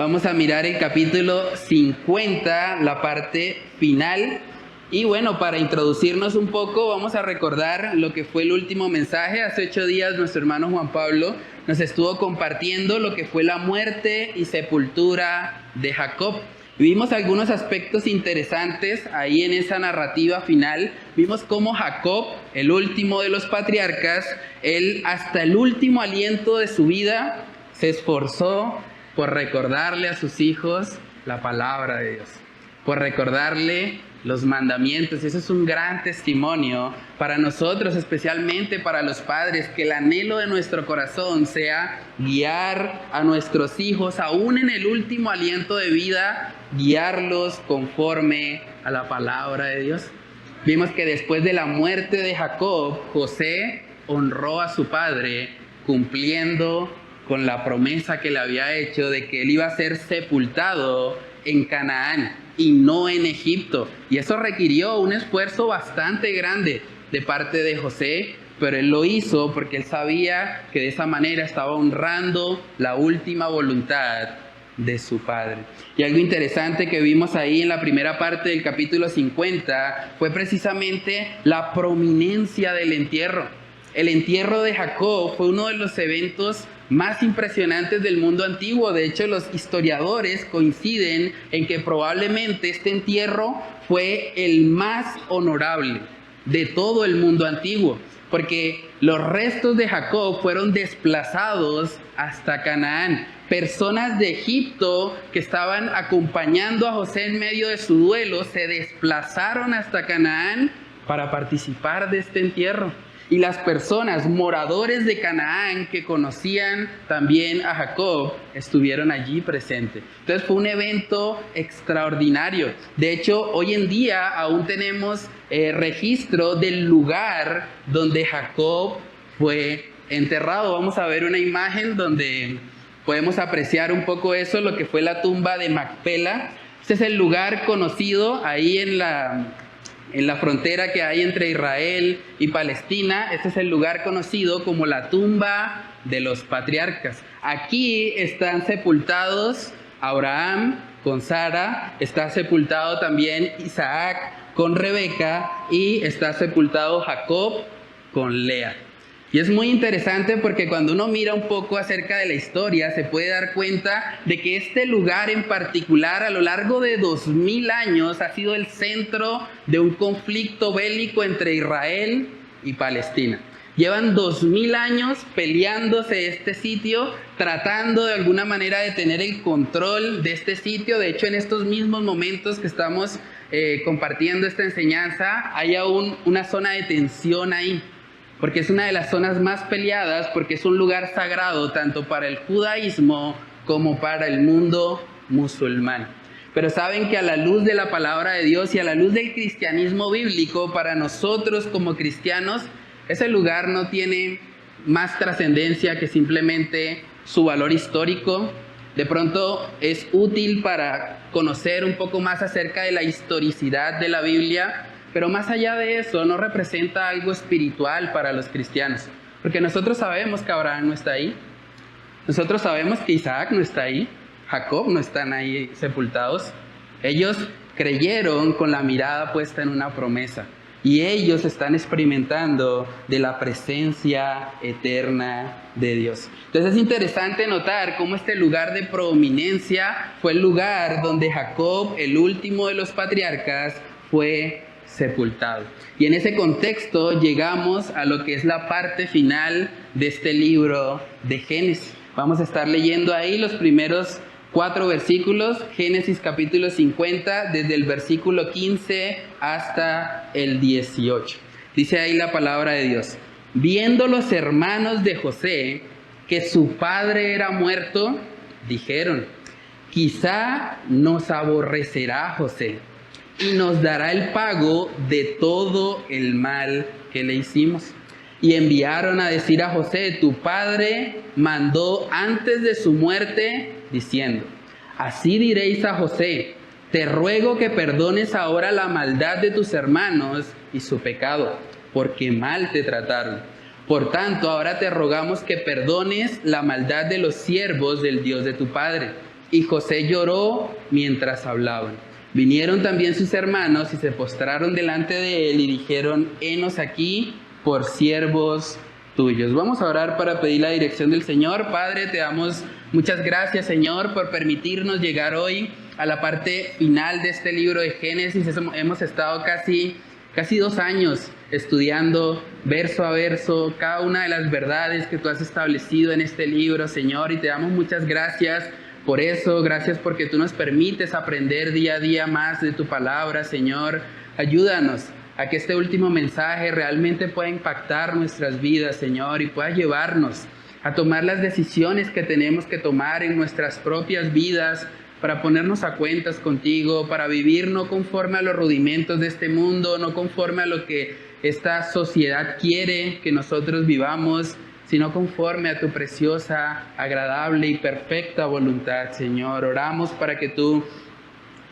Vamos a mirar el capítulo 50, la parte final. Y bueno, para introducirnos un poco, vamos a recordar lo que fue el último mensaje. Hace 8 días nuestro hermano Juan Pablo nos estuvo compartiendo lo que fue la muerte y sepultura de Jacob. Vimos algunos aspectos interesantes ahí en esa narrativa final. Vimos cómo Jacob, el último de los patriarcas, él hasta el último aliento de su vida se esforzó por recordarle a sus hijos la palabra de Dios, por recordarle los mandamientos. Eso es un gran testimonio para nosotros, especialmente para los padres, que el anhelo de nuestro corazón sea guiar a nuestros hijos, aún en el último aliento de vida, guiarlos conforme a la palabra de Dios. Vimos que después de la muerte de Jacob, José honró a su padre, cumpliendo con la promesa que le había hecho de que él iba a ser sepultado en Canaán y no en Egipto. Y eso requirió un esfuerzo bastante grande de parte de José, pero él lo hizo porque él sabía que de esa manera estaba honrando la última voluntad de su padre. Y algo interesante que vimos ahí en la primera parte del capítulo 50 fue precisamente la prominencia del entierro. El entierro de Jacob fue uno de los eventos más impresionantes del mundo antiguo. De hecho, los historiadores coinciden en que probablemente este entierro fue el más honorable de todo el mundo antiguo, porque los restos de Jacob fueron desplazados hasta Canaán. Personas de Egipto que estaban acompañando a José en medio de su duelo se desplazaron hasta Canaán para participar de este entierro. Y las personas, moradores de Canaán, que conocían también a Jacob, estuvieron allí presentes. Entonces fue un evento extraordinario. De hecho, hoy en día aún tenemos registro del lugar donde Jacob fue enterrado. Vamos a ver una imagen donde podemos apreciar un poco eso, lo que fue la tumba de Macpela. Este es el lugar conocido ahí en la frontera que hay entre Israel y Palestina. Este es el lugar conocido como la tumba de los patriarcas. Aquí están sepultados Abraham con Sara, está sepultado también Isaac con Rebeca y está sepultado Jacob con Lea. Y es muy interesante porque cuando uno mira un poco acerca de la historia, se puede dar cuenta de que este lugar en particular, a lo largo de 2000 años, ha sido el centro de un conflicto bélico entre Israel y Palestina. Llevan 2000 años peleándose este sitio, tratando de alguna manera de tener el control de este sitio. De hecho, en estos mismos momentos que estamos compartiendo esta enseñanza, hay aún una zona de tensión ahí, porque es una de las zonas más peleadas, porque es un lugar sagrado tanto para el judaísmo como para el mundo musulmán. Pero saben que a la luz de la palabra de Dios y a la luz del cristianismo bíblico, para nosotros como cristianos, ese lugar no tiene más trascendencia que simplemente su valor histórico. De pronto es útil para conocer un poco más acerca de la historicidad de la Biblia, pero más allá de eso, no representa algo espiritual para los cristianos. Porque nosotros sabemos que Abraham no está ahí. Nosotros sabemos que Isaac no está ahí. Jacob no están ahí sepultados. Ellos creyeron con la mirada puesta en una promesa. Y ellos están experimentando de la presencia eterna de Dios. Entonces es interesante notar cómo este lugar de prominencia fue el lugar donde Jacob, el último de los patriarcas, fue sepultado. Y en ese contexto llegamos a lo que es la parte final de este libro de Génesis. Vamos a estar leyendo ahí los primeros 4 versículos, Génesis capítulo 50, desde el versículo 15 hasta el 18. Dice ahí la palabra de Dios: viendo los hermanos de José que su padre era muerto, dijeron: quizá nos aborrecerá José y nos dará el pago de todo el mal que le hicimos. Y enviaron a decir a José: tu padre mandó antes de su muerte, diciendo: así diréis a José, te ruego que perdones ahora la maldad de tus hermanos y su pecado, porque mal te trataron. Por tanto, ahora te rogamos que perdones la maldad de los siervos del Dios de tu padre. y José lloró mientras hablaban. Vinieron también sus hermanos y se postraron delante de él y dijeron: henos aquí por siervos tuyos. Vamos a orar para pedir la dirección del Señor. Padre, te damos muchas gracias, Señor, por permitirnos llegar hoy a la parte final de este libro de Génesis. Hemos estado casi 2 años estudiando verso a verso cada una de las verdades que tú has establecido en este libro, Señor, y te damos muchas gracias por eso. Gracias porque tú nos permites aprender día a día más de tu palabra, Señor. Ayúdanos a que este último mensaje realmente pueda impactar nuestras vidas, Señor, y pueda llevarnos a tomar las decisiones que tenemos que tomar en nuestras propias vidas para ponernos a cuentas contigo, para vivir no conforme a los rudimentos de este mundo, no conforme a lo que esta sociedad quiere que nosotros vivamos, sino conforme a tu preciosa, agradable y perfecta voluntad, Señor. Oramos para que tú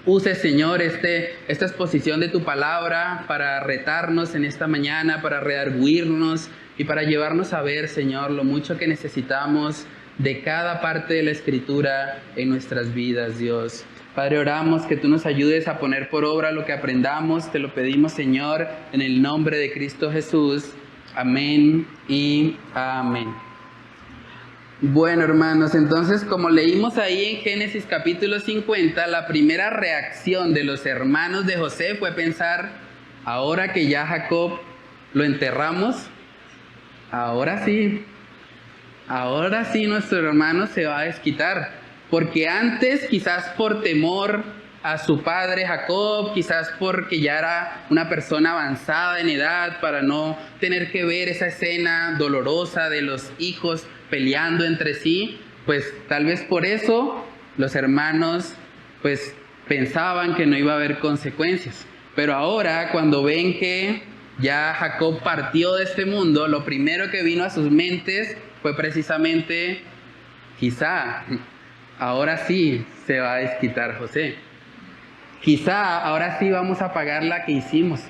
uses, Señor, esta exposición de tu palabra para retarnos en esta mañana, para redarguirnos y para llevarnos a ver, Señor, lo mucho que necesitamos de cada parte de la Escritura en nuestras vidas, Dios. Padre, oramos que tú nos ayudes a poner por obra lo que aprendamos. Te lo pedimos, Señor, en el nombre de Cristo Jesús. Amén y amén. Bueno, hermanos, entonces, como leímos ahí en Génesis capítulo 50, la primera reacción de los hermanos de José fue pensar: ahora que ya Jacob lo enterramos, ahora sí nuestro hermano se va a desquitar. Porque antes, quizás por temor a su padre Jacob, quizás porque ya era una persona avanzada en edad, para no tener que ver esa escena dolorosa de los hijos peleando entre sí, pues tal vez por eso los hermanos pues pensaban que no iba a haber consecuencias. Pero ahora, cuando ven que ya Jacob partió de este mundo, lo primero que vino a sus mentes fue precisamente: quizá ahora sí se va a desquitar José. Quizá ahora sí vamos a pagar la que hicimos.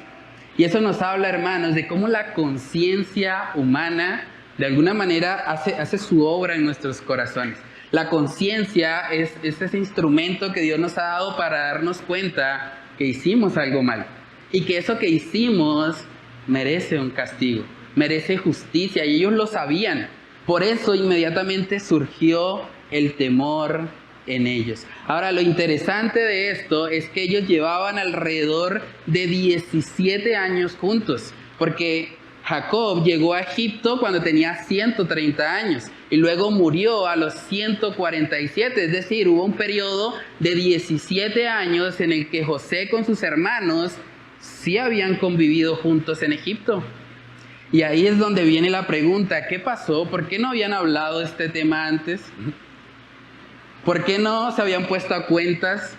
Y eso nos habla, hermanos, de cómo la conciencia humana de alguna manera hace su obra en nuestros corazones. La conciencia es ese instrumento que Dios nos ha dado para darnos cuenta que hicimos algo mal y que eso que hicimos merece un castigo, merece justicia, y ellos lo sabían. Por eso inmediatamente surgió el temor en ellos. Ahora, lo interesante de esto es que ellos llevaban alrededor de 17 años juntos, porque Jacob llegó a Egipto cuando tenía 130 años y luego murió a los 147, es decir, hubo un periodo de 17 años en el que José con sus hermanos sí habían convivido juntos en Egipto. Y ahí es donde viene la pregunta: ¿qué pasó? ¿Por qué no habían hablado de este tema antes? ¿Por qué no se habían puesto a cuentas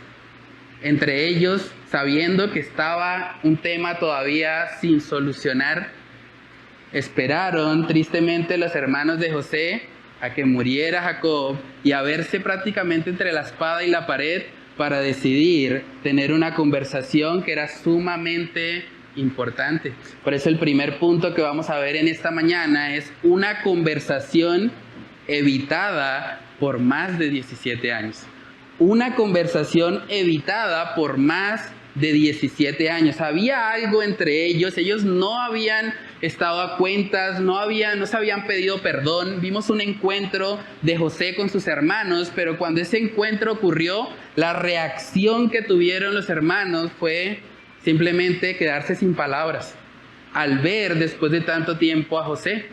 entre ellos, sabiendo que estaba un tema todavía sin solucionar? Esperaron tristemente los hermanos de José a que muriera Jacob y a verse prácticamente entre la espada y la pared para decidir tener una conversación que era sumamente importante. Por eso el primer punto que vamos a ver en esta mañana es una conversación evitada por más de 17 años. Una conversación evitada por más de 17 años. Había algo entre ellos. Ellos no habían estado a cuentas, no se habían pedido perdón. Vimos un encuentro de José con sus hermanos, pero cuando ese encuentro ocurrió, la reacción que tuvieron los hermanos fue simplemente quedarse sin palabras al ver después de tanto tiempo a José.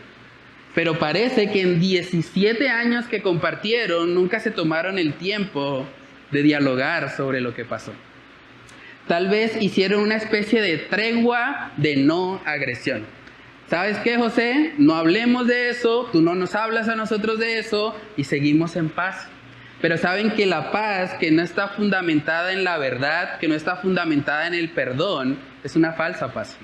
Pero parece que en 17 años que compartieron, nunca se tomaron el tiempo de dialogar sobre lo que pasó. Tal vez hicieron una especie de tregua de no agresión. ¿Sabes qué, José? No hablemos de eso, tú no nos hablas a nosotros de eso y seguimos en paz. Pero saben que la paz que no está fundamentada en la verdad, que no está fundamentada en el perdón, es una falsa paz.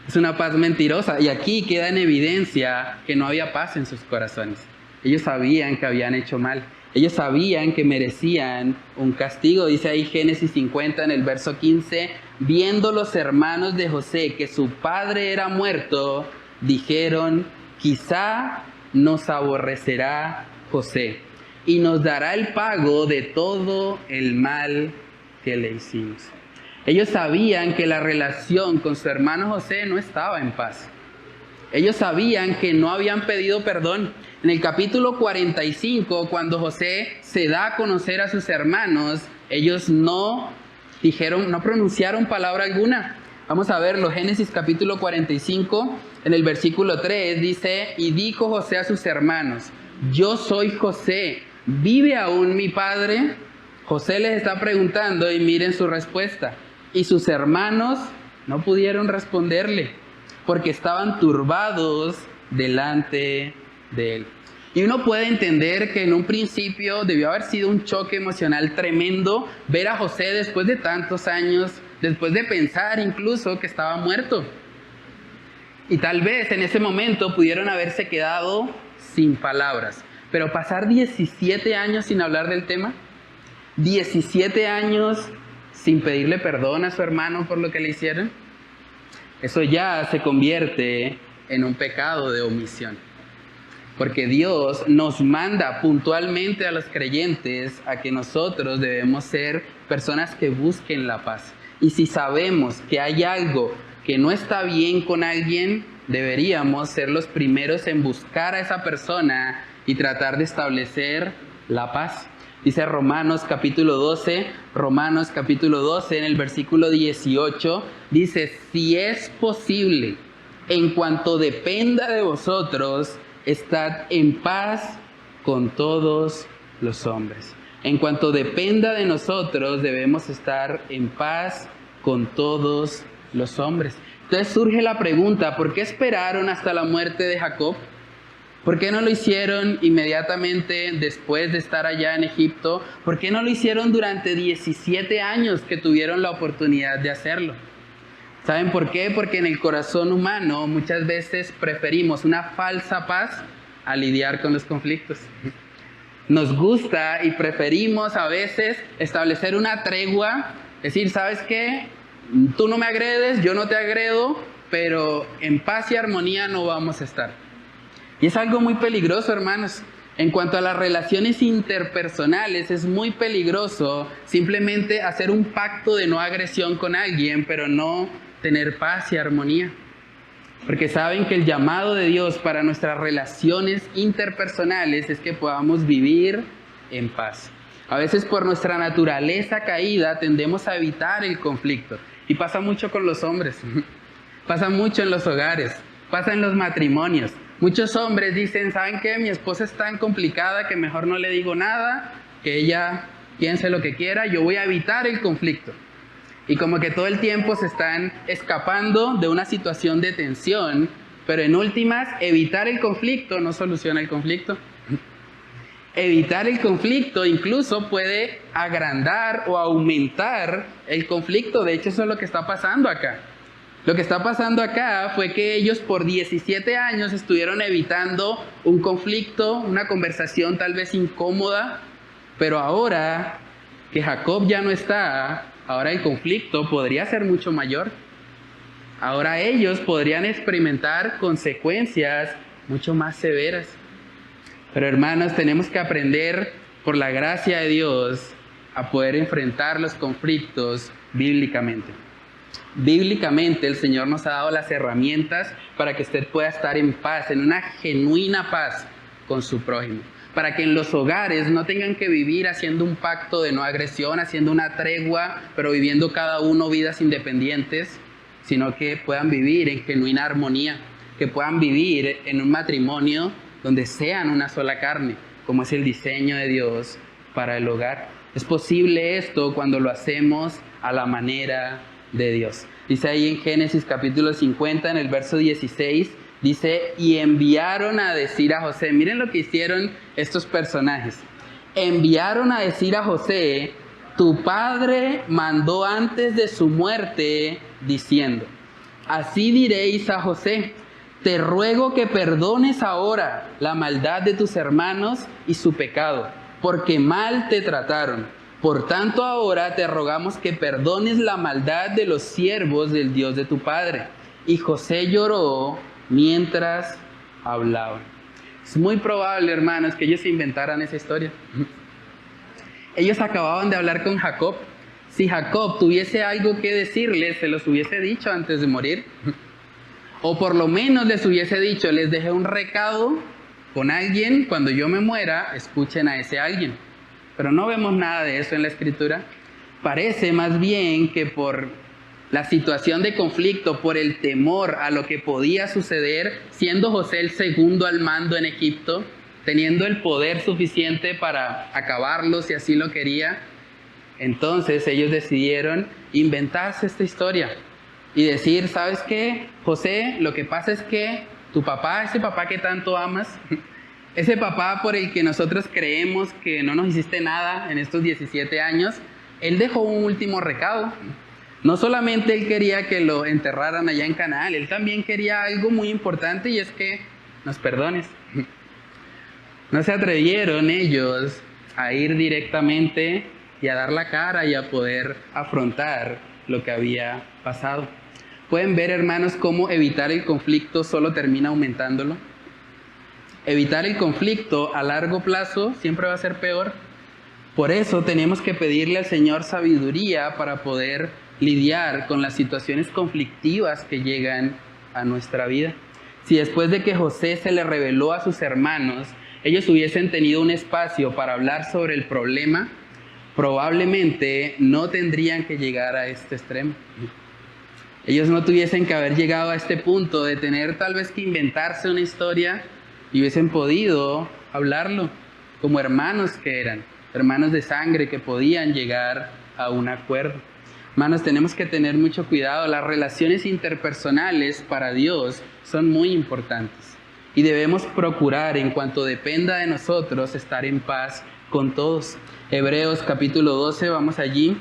Es una paz mentirosa. Y aquí queda en evidencia que no había paz en sus corazones. Ellos sabían que habían hecho mal. Ellos sabían que merecían un castigo. Dice ahí Génesis 50 en el verso 15: viendo los hermanos de José que su padre era muerto, dijeron: quizá nos aborrecerá José y nos dará el pago de todo el mal que le hicimos. Ellos sabían que la relación con su hermano José no estaba en paz. Ellos sabían que no habían pedido perdón. En el capítulo 45, cuando José se da a conocer a sus hermanos, ellos no pronunciaron palabra alguna. Vamos a verlo, Génesis capítulo 45, en el versículo 3, dice: y dijo José a sus hermanos: yo soy José, ¿vive aún mi padre? José les está preguntando y miren su respuesta. Y sus hermanos no pudieron responderle, porque estaban turbados delante de él. Y uno puede entender que en un principio debió haber sido un choque emocional tremendo ver a José después de tantos años, después de pensar incluso que estaba muerto. Y tal vez en ese momento pudieron haberse quedado sin palabras. Pero pasar 17 años sin hablar del tema, 17 años sin pedirle perdón a su hermano por lo que le hicieron, eso ya se convierte en un pecado de omisión. Porque Dios nos manda puntualmente a los creyentes a que nosotros debemos ser personas que busquen la paz. Y si sabemos que hay algo que no está bien con alguien, deberíamos ser los primeros en buscar a esa persona y tratar de establecer la paz. Dice Romanos capítulo 12, en el versículo 18, dice: si es posible, en cuanto dependa de vosotros, estad en paz con todos los hombres. En cuanto dependa de nosotros, debemos estar en paz con todos los hombres. Entonces surge la pregunta: ¿por qué esperaron hasta la muerte de Jacob? ¿Por qué no lo hicieron inmediatamente después de estar allá en Egipto? ¿Por qué no lo hicieron durante 17 años que tuvieron la oportunidad de hacerlo? ¿Saben por qué? Porque en el corazón humano muchas veces preferimos una falsa paz a lidiar con los conflictos. Nos gusta y preferimos a veces establecer una tregua, decir: ¿sabes qué? Tú no me agredes, yo no te agredo, pero en paz y armonía no vamos a estar. Y es algo muy peligroso, hermanos. En cuanto a las relaciones interpersonales, es muy peligroso simplemente hacer un pacto de no agresión con alguien, pero no tener paz y armonía. Porque saben que el llamado de Dios para nuestras relaciones interpersonales es que podamos vivir en paz. A veces por nuestra naturaleza caída tendemos a evitar el conflicto. Y pasa mucho con los hombres, pasa mucho en los hogares, pasa en los matrimonios. Muchos hombres dicen: ¿saben qué? Mi esposa es tan complicada que mejor no le digo nada, que ella piense lo que quiera, yo voy a evitar el conflicto. Y como que todo el tiempo se están escapando de una situación de tensión, pero en últimas, evitar el conflicto no soluciona el conflicto. Evitar el conflicto incluso puede agrandar o aumentar el conflicto. De hecho, eso es lo que está pasando acá. Lo que está pasando acá fue que ellos por 17 años estuvieron evitando un conflicto, una conversación tal vez incómoda, pero ahora que Jacob ya no está, ahora el conflicto podría ser mucho mayor. Ahora ellos podrían experimentar consecuencias mucho más severas. Pero hermanos, tenemos que aprender por la gracia de Dios a poder enfrentar los conflictos bíblicamente. Bíblicamente el Señor nos ha dado las herramientas para que usted pueda estar en paz, en una genuina paz con su prójimo. Para que en los hogares no tengan que vivir haciendo un pacto de no agresión, haciendo una tregua, pero viviendo cada uno vidas independientes, sino que puedan vivir en genuina armonía, que puedan vivir en un matrimonio donde sean una sola carne, como es el diseño de Dios para el hogar. Es posible esto cuando lo hacemos a la manera de Dios. Dice ahí en Génesis capítulo 50, en el verso 16, dice: y enviaron a decir a José. Miren lo que hicieron estos personajes. Enviaron a decir a José: tu padre mandó antes de su muerte, diciendo: así diréis a José, te ruego que perdones ahora la maldad de tus hermanos y su pecado, porque mal te trataron. Por tanto, ahora te rogamos que perdones la maldad de los siervos del Dios de tu padre. Y José lloró mientras hablaban. Es muy probable, hermanos, que ellos inventaran esa historia. Ellos acababan de hablar con Jacob. Si Jacob tuviese algo que decirles, se los hubiese dicho antes de morir. O por lo menos les hubiese dicho, les dejé un recado con alguien, cuando yo me muera, escuchen a ese alguien. Pero no vemos nada de eso en la Escritura. Parece más bien que por la situación de conflicto, por el temor a lo que podía suceder, siendo José el segundo al mando en Egipto, teniendo el poder suficiente para acabarlo si así lo quería, entonces ellos decidieron inventarse esta historia y decir, ¿sabes qué, José? Lo que pasa es que tu papá, ese papá que tanto amas, ese papá por el que nosotros creemos que no nos hiciste nada en estos 17 años, él dejó un último recado. No solamente él quería que lo enterraran allá en Canaán, él también quería algo muy importante, y es que nos perdones. No se atrevieron ellos a ir directamente y a dar la cara y a poder afrontar lo que había pasado. Pueden ver, hermanos, cómo evitar el conflicto solo termina aumentándolo. Evitar el conflicto a largo plazo siempre va a ser peor. Por eso tenemos que pedirle al Señor sabiduría para poder lidiar con las situaciones conflictivas que llegan a nuestra vida. Si después de que José se le reveló a sus hermanos, ellos hubiesen tenido un espacio para hablar sobre el problema, probablemente no tendrían que llegar a este extremo. Ellos no tuviesen que haber llegado a este punto de tener tal vez que inventarse una historia, y hubiesen podido hablarlo como hermanos que eran, hermanos de sangre que podían llegar a un acuerdo. Hermanos, tenemos que tener mucho cuidado. Las relaciones interpersonales para Dios son muy importantes y debemos procurar, en cuanto dependa de nosotros, estar en paz con todos. Hebreos capítulo 12, vamos allí.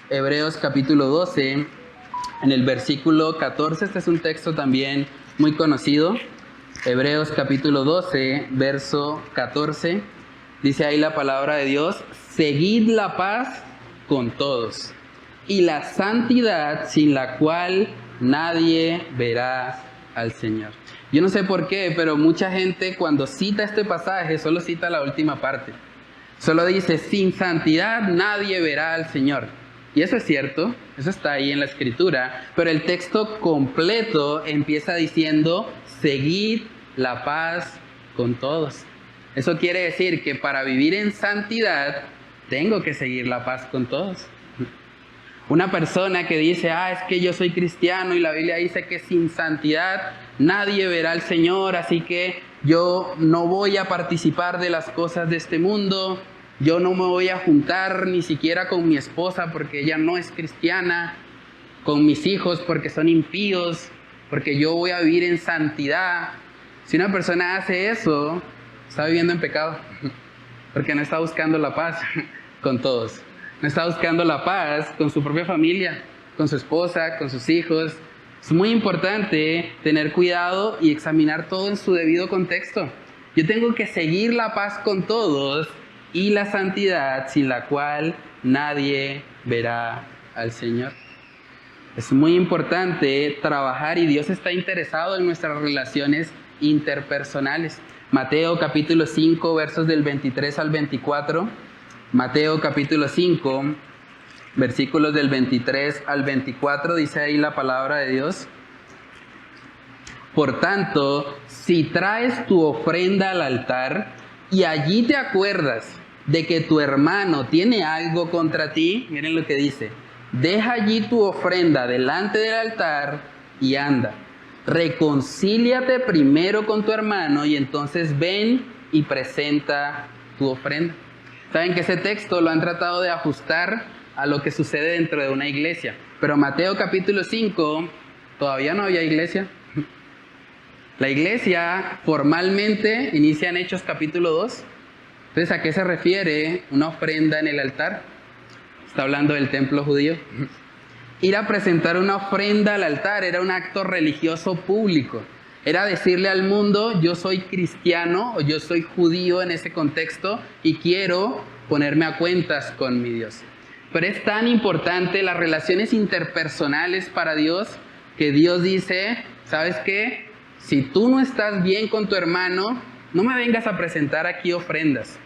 Hebreos capítulo 12, en el versículo 14, este es un texto también muy conocido. Hebreos capítulo 12, verso 14, dice ahí la palabra de Dios: seguid la paz con todos y la santidad, sin la cual nadie verá al Señor. Yo no sé por qué, pero mucha gente cuando cita este pasaje solo cita la última parte. Solo dice, sin santidad nadie verá al Señor. Y eso es cierto, eso está ahí en la Escritura, pero el texto completo empieza diciendo, seguid la paz con todos. Eso quiere decir que para vivir en santidad tengo que seguir la paz con todos. Una persona que dice, es que yo soy cristiano y la Biblia dice que sin santidad nadie verá al Señor, así que yo no voy a participar de las cosas de este mundo, yo no me voy a juntar ni siquiera con mi esposa porque ella no es cristiana, con mis hijos porque son impíos, porque yo voy a vivir en santidad. Si una persona hace eso, está viviendo en pecado, porque no está buscando la paz con todos. No está buscando la paz con su propia familia, con su esposa, con sus hijos. Es muy importante tener cuidado y examinar todo en su debido contexto. Yo tengo que seguir la paz con todos y la santidad, sin la cual nadie verá al Señor. Es muy importante trabajar, y Dios está interesado en nuestras relaciones interpersonales. Mateo capítulo 5, versos del 23 al 24. Mateo capítulo 5, versículos del 23 al 24, dice ahí la palabra de Dios. Por tanto, si traes tu ofrenda al altar y allí te acuerdas de que tu hermano tiene algo contra ti, miren lo que dice, deja allí tu ofrenda delante del altar y anda. Reconcíliate primero con tu hermano y entonces ven y presenta tu ofrenda. Saben que ese texto lo han tratado de ajustar a lo que sucede dentro de una iglesia. Pero Mateo capítulo 5, todavía no había iglesia. La iglesia formalmente inicia en Hechos capítulo 2. Entonces, ¿a qué se refiere una ofrenda en el altar? Está hablando del templo judío. Ir a presentar una ofrenda al altar era un acto religioso público. Era decirle al mundo, yo soy cristiano o yo soy judío en ese contexto y quiero ponerme a cuentas con mi Dios. Pero es tan importante las relaciones interpersonales para Dios que Dios dice, ¿sabes qué? Si tú no estás bien con tu hermano, no me vengas a presentar aquí ofrendas.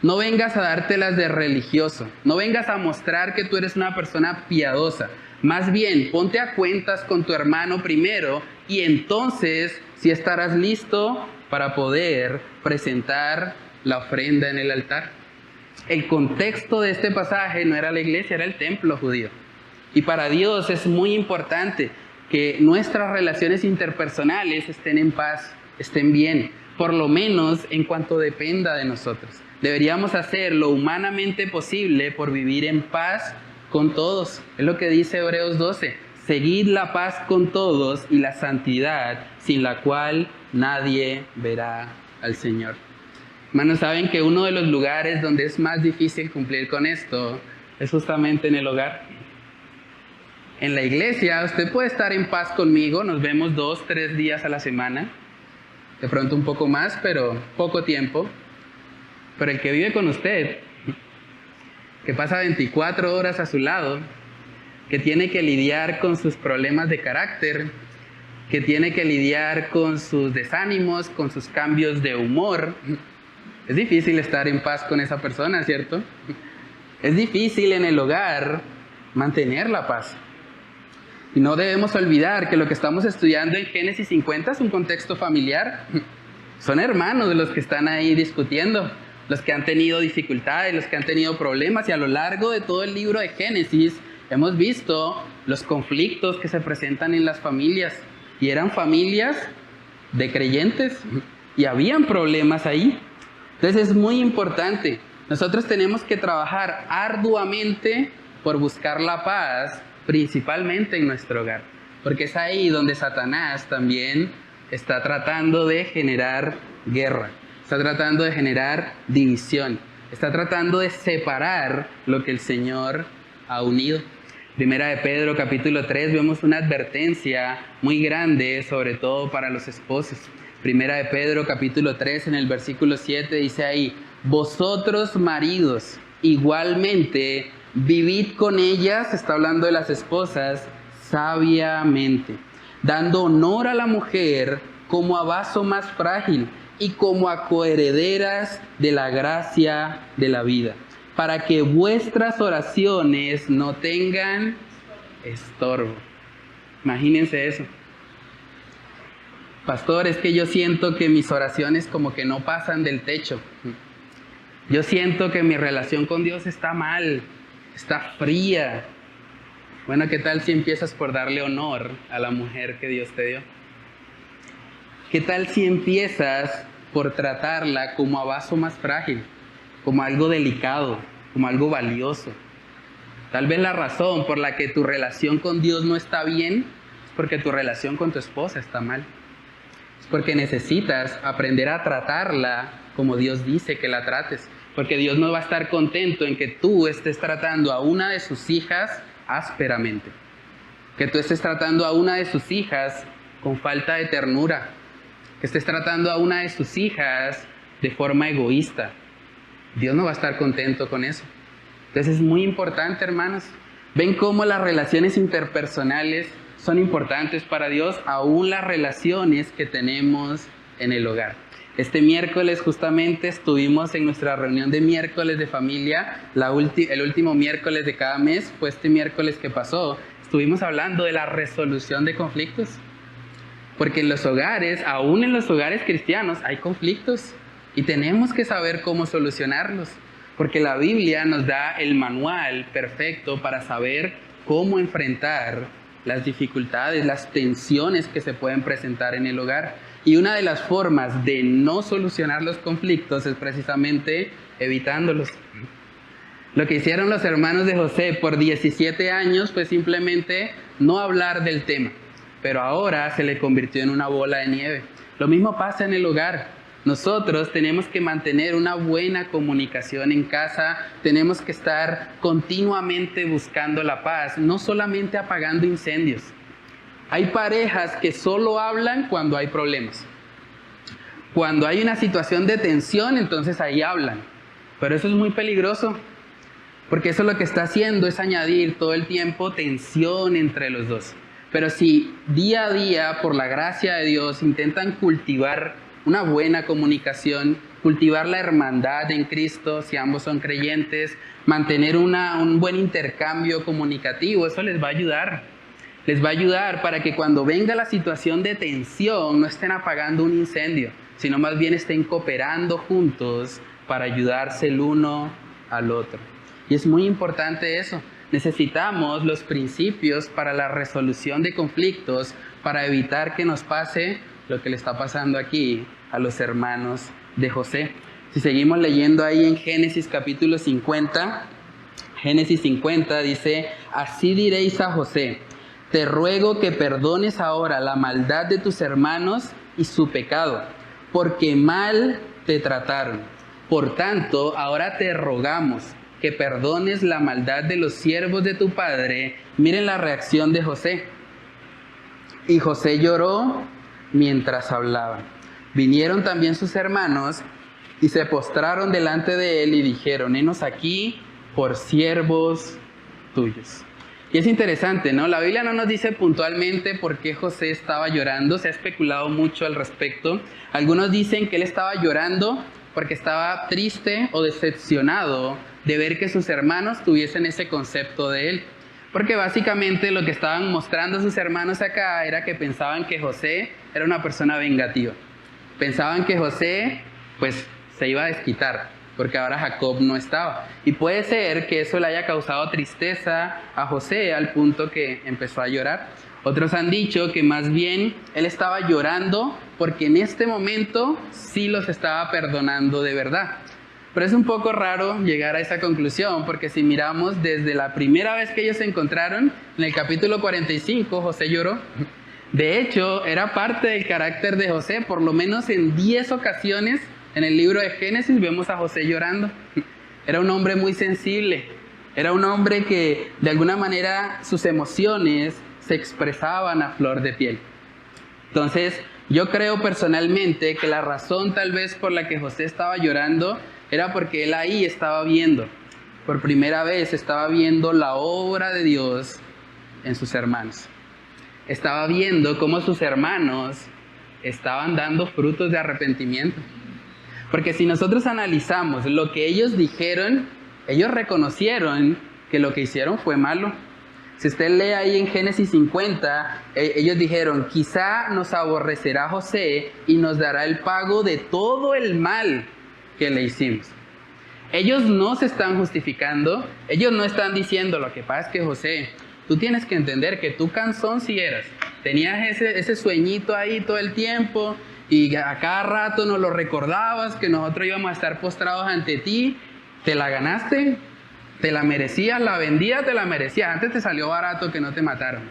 No vengas a dártelas de religioso. No vengas a mostrar que tú eres una persona piadosa. Más bien, ponte a cuentas con tu hermano primero y entonces sí estarás listo para poder presentar la ofrenda en el altar. El contexto de este pasaje no era la iglesia, era el templo judío. Y para Dios es muy importante que nuestras relaciones interpersonales estén en paz, estén bien, por lo menos en cuanto dependa de nosotros. Deberíamos hacer lo humanamente posible por vivir en paz con todos. Es lo que dice Hebreos 12. Seguid la paz con todos y la santidad, sin la cual nadie verá al Señor. Hermanos, saben que uno de los lugares donde es más difícil cumplir con esto es justamente en el hogar. En la iglesia usted puede estar en paz conmigo, nos vemos 2, 3 días a la semana, de pronto un poco más, pero poco tiempo. Pero el que vive con usted, que pasa 24 horas a su lado, que tiene que lidiar con sus problemas de carácter, que tiene que lidiar con sus desánimos, con sus cambios de humor, es difícil estar en paz con esa persona, ¿cierto? Es difícil en el hogar mantener la paz. Y no debemos olvidar que lo que estamos estudiando en Génesis 50 es un contexto familiar. Son hermanos los que están ahí discutiendo, los que han tenido dificultades, los que han tenido problemas. Y a lo largo de todo el libro de Génesis hemos visto los conflictos que se presentan en las familias. Y eran familias de creyentes y habían problemas ahí. Entonces es muy importante. Nosotros tenemos que trabajar arduamente por buscar la paz, principalmente en nuestro hogar, porque es ahí donde Satanás también está tratando de generar guerra, está tratando de generar división, está tratando de separar lo que el Señor ha unido. Primera de Pedro capítulo 3 vemos una advertencia muy grande, sobre todo para los esposos. Primera de Pedro capítulo 3 en el versículo 7 dice ahí: vosotros maridos igualmente vivid con ellas, está hablando de las esposas, sabiamente, dando honor a la mujer como a vaso más frágil y como a coherederas de la gracia de la vida, para que vuestras oraciones no tengan estorbo. Imagínense eso. Pastor, es que yo siento que mis oraciones como que no pasan del techo. Yo siento que mi relación con Dios está mal, está fría. Bueno, ¿qué tal si empiezas por darle honor a la mujer que Dios te dio? ¿Qué tal si empiezas por tratarla como a vaso más frágil, como algo delicado, como algo valioso? Tal vez la razón por la que tu relación con Dios no está bien es porque tu relación con tu esposa está mal. Es porque necesitas aprender a tratarla como Dios dice que la trates. Porque Dios no va a estar contento en que tú estés tratando a una de sus hijas ásperamente. Que tú estés tratando a una de sus hijas con falta de ternura. Que estés tratando a una de sus hijas de forma egoísta. Dios no va a estar contento con eso. Entonces es muy importante, hermanos. Ven cómo las relaciones interpersonales son importantes para Dios, aún las relaciones que tenemos en el hogar. Este miércoles justamente estuvimos en nuestra reunión de miércoles de familia, el último miércoles de cada mes fue este miércoles que pasó. Estuvimos hablando de la resolución de conflictos, porque en los hogares, aún en los hogares cristianos, hay conflictos y tenemos que saber cómo solucionarlos, porque la Biblia nos da el manual perfecto para saber cómo enfrentar las dificultades, las tensiones que se pueden presentar en el hogar. Y una de las formas de no solucionar los conflictos es precisamente evitándolos. Lo que hicieron los hermanos de José por 17 años fue simplemente no hablar del tema, pero ahora se le convirtió en una bola de nieve. Lo mismo pasa en el hogar. Nosotros tenemos que mantener una buena comunicación en casa, tenemos que estar continuamente buscando la paz, no solamente apagando incendios. Hay parejas que solo hablan cuando hay problemas. Cuando hay una situación de tensión, entonces ahí hablan. Pero eso es muy peligroso, porque eso lo que está haciendo es añadir todo el tiempo tensión entre los dos. Pero si día a día, por la gracia de Dios, intentan cultivar una buena comunicación, cultivar la hermandad en Cristo si ambos son creyentes, mantener un buen intercambio comunicativo, eso les va a ayudar. Les va a ayudar para que cuando venga la situación de tensión no estén apagando un incendio, sino más bien estén cooperando juntos para ayudarse el uno al otro. Y es muy importante eso. Necesitamos los principios para la resolución de conflictos para evitar que nos pase lo que le está pasando aquí a los hermanos de José. Si seguimos leyendo ahí en Génesis capítulo 50, Génesis 50 dice: así diréis a José, te ruego que perdones ahora la maldad de tus hermanos y su pecado, porque mal te trataron. Por tanto, ahora te rogamos que perdones la maldad de los siervos de tu padre. Miren la reacción de José. Y José lloró mientras hablaba. Vinieron también sus hermanos y se postraron delante de él y dijeron: henos aquí por siervos tuyos. Y es interesante, ¿no? La Biblia no nos dice puntualmente por qué José estaba llorando. Se ha especulado mucho al respecto. Algunos dicen que él estaba llorando porque estaba triste o decepcionado de ver que sus hermanos tuviesen ese concepto de él. Porque básicamente lo que estaban mostrando sus hermanos acá era que pensaban que José era una persona vengativa. Pensaban que José, pues, se iba a desquitar, porque ahora Jacob no estaba. Y puede ser que eso le haya causado tristeza a José al punto que empezó a llorar. Otros han dicho que más bien él estaba llorando porque en este momento sí los estaba perdonando de verdad. Pero es un poco raro llegar a esa conclusión, porque si miramos desde la primera vez que ellos se encontraron, en el capítulo 45, José lloró. De hecho, era parte del carácter de José. Por lo menos en 10 ocasiones en el libro de Génesis vemos a José llorando. Era un hombre muy sensible. Era un hombre que de alguna manera sus emociones se expresaban a flor de piel. Entonces, yo creo personalmente que la razón tal vez por la que José estaba llorando era porque él ahí estaba viendo, por primera vez estaba viendo la obra de Dios en sus hermanos. Estaba viendo cómo sus hermanos estaban dando frutos de arrepentimiento. Porque si nosotros analizamos lo que ellos dijeron, ellos reconocieron que lo que hicieron fue malo. Si usted lee ahí en Génesis 50, ellos dijeron: quizá nos aborrecerá José y nos dará el pago de todo el mal que le hicimos. Ellos no se están justificando, ellos no están diciendo: lo que pasa es que José, tú tienes que entender que tú cansón sí eras, tenías ese sueñito ahí todo el tiempo y a cada rato nos lo recordabas que nosotros íbamos a estar postrados ante ti, te la ganaste, te la merecías, la vendías, te la merecías, antes te salió barato que no te mataron.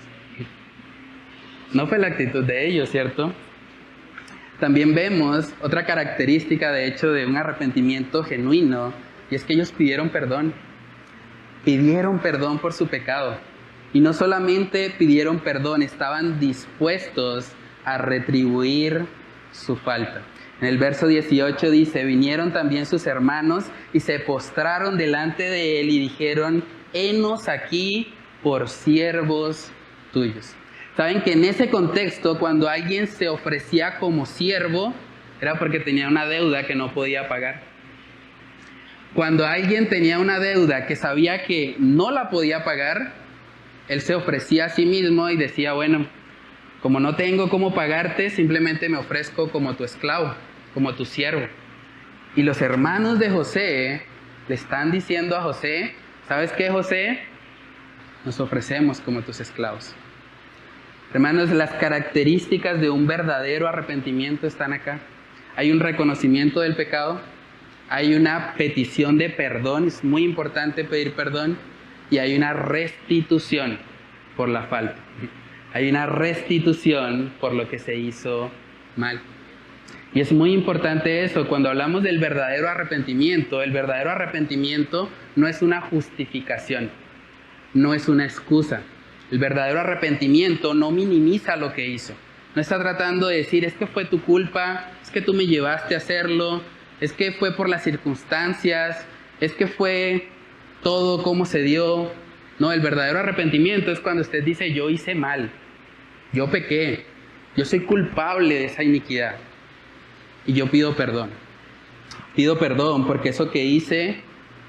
No fue la actitud de ellos, ¿cierto? También vemos otra característica, de hecho, de un arrepentimiento genuino, y es que ellos pidieron perdón por su pecado. Y no solamente pidieron perdón, estaban dispuestos a retribuir su falta. En el verso 18 dice: vinieron también sus hermanos y se postraron delante de él y dijeron: henos aquí por siervos tuyos. Saben que en ese contexto, cuando alguien se ofrecía como siervo, era porque tenía una deuda que no podía pagar. Cuando alguien tenía una deuda que sabía que no la podía pagar, él se ofrecía a sí mismo y decía: bueno, como no tengo cómo pagarte, simplemente me ofrezco como tu esclavo, como tu siervo. Y los hermanos de José le están diciendo a José: ¿sabes qué, José? Nos ofrecemos como tus esclavos. Hermanos, las características de un verdadero arrepentimiento están acá. Hay un reconocimiento del pecado, hay una petición de perdón, es muy importante pedir perdón, y hay una restitución por la falta. Hay una restitución por lo que se hizo mal. Y es muy importante eso. Cuando hablamos del verdadero arrepentimiento, el verdadero arrepentimiento no es una justificación, no es una excusa. El verdadero arrepentimiento no minimiza lo que hizo. No está tratando de decir: es que fue tu culpa, es que tú me llevaste a hacerlo, es que fue por las circunstancias, es que fue todo como se dio. No, el verdadero arrepentimiento es cuando usted dice: yo hice mal, yo pequé, yo soy culpable de esa iniquidad. y yo pido perdón. Pido perdón porque eso que hice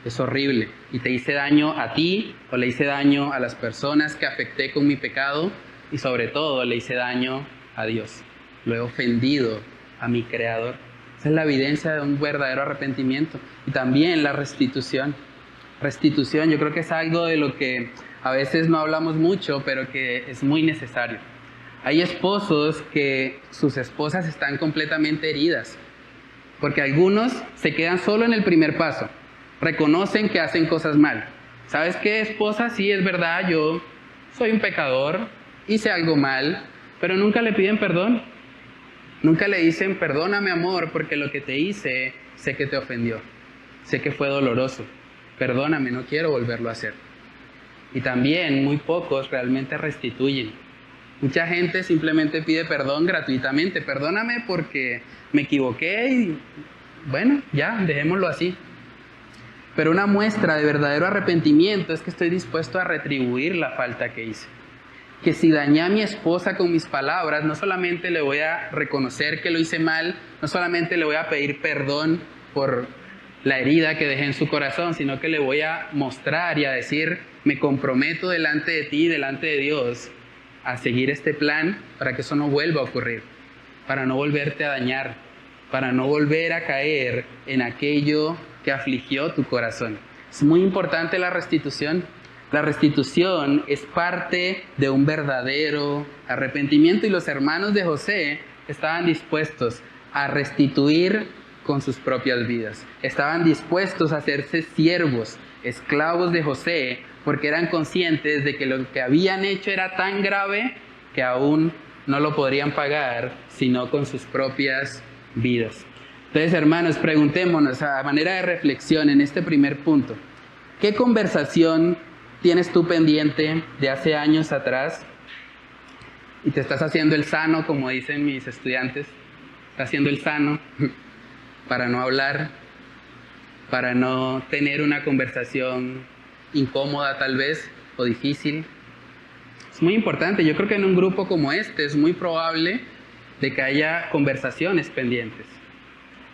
es horrible y te hice daño a ti o le hice daño a las personas que afecté con mi pecado y sobre todo le hice daño a Dios. Lo he ofendido a mi Creador. Esa es la evidencia de un verdadero arrepentimiento. Y también la restitución. Restitución, yo creo que es algo de lo que a veces no hablamos mucho, pero que es muy necesario. Hay esposos que sus esposas están completamente heridas, porque algunos se quedan solo en el primer paso. Reconocen que hacen cosas mal. ¿Sabes qué, esposa? Sí, es verdad, yo soy un pecador, hice algo mal, pero nunca le piden perdón. Nunca le dicen, perdóname amor, porque lo que te hice, sé que te ofendió. Sé que fue doloroso. Perdóname, no quiero volverlo a hacer. Y también muy pocos realmente restituyen. Mucha gente simplemente pide perdón gratuitamente. Perdóname porque me equivoqué y bueno, ya, dejémoslo así. Pero una muestra de verdadero arrepentimiento es que estoy dispuesto a retribuir la falta que hice. Que si dañé a mi esposa con mis palabras, no solamente le voy a reconocer que lo hice mal, no solamente le voy a pedir perdón por la herida que dejé en su corazón, sino que le voy a mostrar y a decir, me comprometo delante de ti, delante de Dios, a seguir este plan para que eso no vuelva a ocurrir, para no volverte a dañar, para no volver a caer en aquello que afligió tu corazón. Es muy importante la restitución. La restitución es parte de un verdadero arrepentimiento y los hermanos de José estaban dispuestos a restituir con sus propias vidas. Estaban dispuestos a hacerse siervos, esclavos de José, porque eran conscientes de que lo que habían hecho era tan grave que aún no lo podrían pagar, sino con sus propias vidas. Entonces, hermanos, preguntémonos a manera de reflexión en este primer punto, ¿qué conversación tienes tú pendiente de hace años atrás y te estás haciendo el sano, como dicen mis estudiantes? Estás haciendo el sano para no hablar, para no tener una conversación incómoda tal vez o difícil. Es muy importante. Yo creo que en un grupo como este es muy probable de que haya conversaciones pendientes.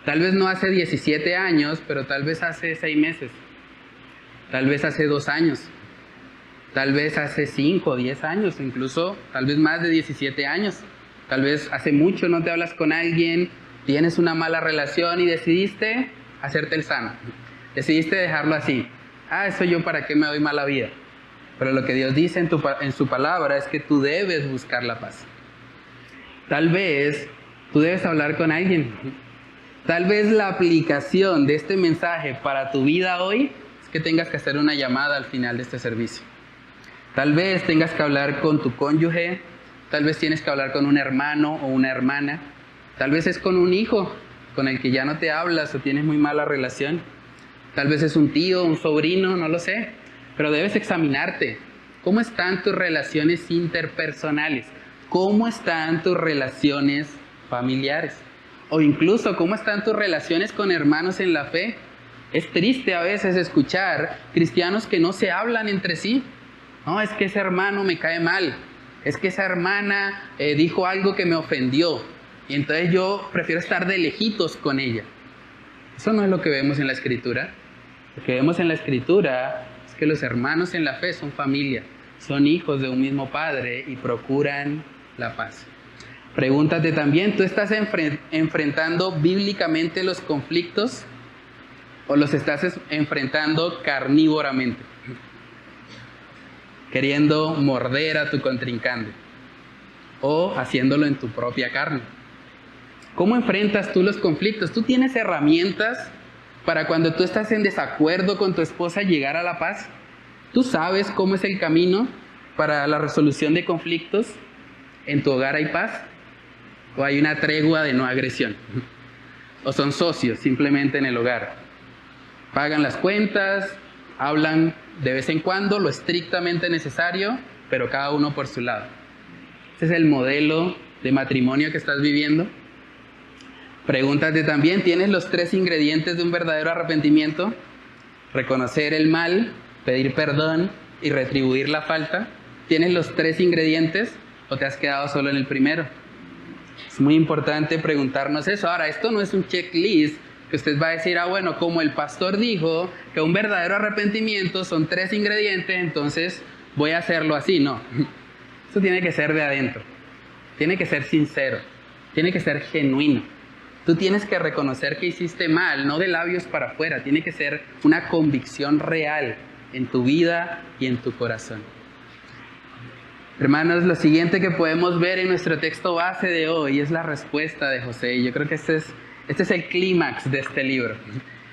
Tal vez no hace 17 años, pero tal vez hace 6 meses. Tal vez hace 2 años. Tal vez hace 5 o 10 años, incluso tal vez más de 17 años. Tal vez hace mucho no te hablas con alguien, tienes una mala relación y decidiste hacerte el sano. Decidiste dejarlo así. Eso yo para qué me doy mala vida. Pero lo que Dios dice en su palabra es que tú debes buscar la paz. Tal vez tú debes hablar con alguien. Tal vez la aplicación de este mensaje para tu vida hoy es que tengas que hacer una llamada al final de este servicio. Tal vez tengas que hablar con tu cónyuge, tal vez tienes que hablar con un hermano o una hermana, tal vez es con un hijo con el que ya no te hablas o tienes muy mala relación, tal vez es un tío, un sobrino, no lo sé, pero debes examinarte. ¿Cómo están tus relaciones interpersonales? ¿Cómo están tus relaciones familiares? O incluso, ¿cómo están tus relaciones con hermanos en la fe? Es triste a veces escuchar cristianos que no se hablan entre sí. No, es que ese hermano me cae mal. Es que esa hermana dijo algo que me ofendió. Y entonces yo prefiero estar de lejitos con ella. Eso no es lo que vemos en la Escritura. Lo que vemos en la Escritura es que los hermanos en la fe son familia. Son hijos de un mismo Padre y procuran la paz. Pregúntate también, ¿tú estás enfrentando bíblicamente los conflictos o los estás enfrentando carnívoramente? Queriendo morder a tu contrincante o haciéndolo en tu propia carne. ¿Cómo enfrentas tú los conflictos? ¿Tú tienes herramientas para cuando tú estás en desacuerdo con tu esposa llegar a la paz? ¿Tú sabes cómo es el camino para la resolución de conflictos? ¿En tu hogar hay paz? ¿O hay una tregua de no agresión? ¿O son socios simplemente en el hogar? Pagan las cuentas, hablan de vez en cuando lo estrictamente necesario, pero cada uno por su lado. ¿Ese es el modelo de matrimonio que estás viviendo? Pregúntate también, ¿tienes los 3 ingredientes de un verdadero arrepentimiento? Reconocer el mal, pedir perdón y retribuir la falta. ¿Tienes los 3 ingredientes o te has quedado solo en el primero? Es muy importante preguntarnos eso. Ahora, esto no es un checklist que usted va a decir, bueno, como el pastor dijo que un verdadero arrepentimiento son 3 ingredientes, entonces voy a hacerlo así. No, eso tiene que ser de adentro, tiene que ser sincero, tiene que ser genuino. Tú tienes que reconocer que hiciste mal, no de labios para afuera, tiene que ser una convicción real en tu vida y en tu corazón. Hermanos, lo siguiente que podemos ver en nuestro texto base de hoy es la respuesta de José. Y yo creo que este es el clímax de este libro.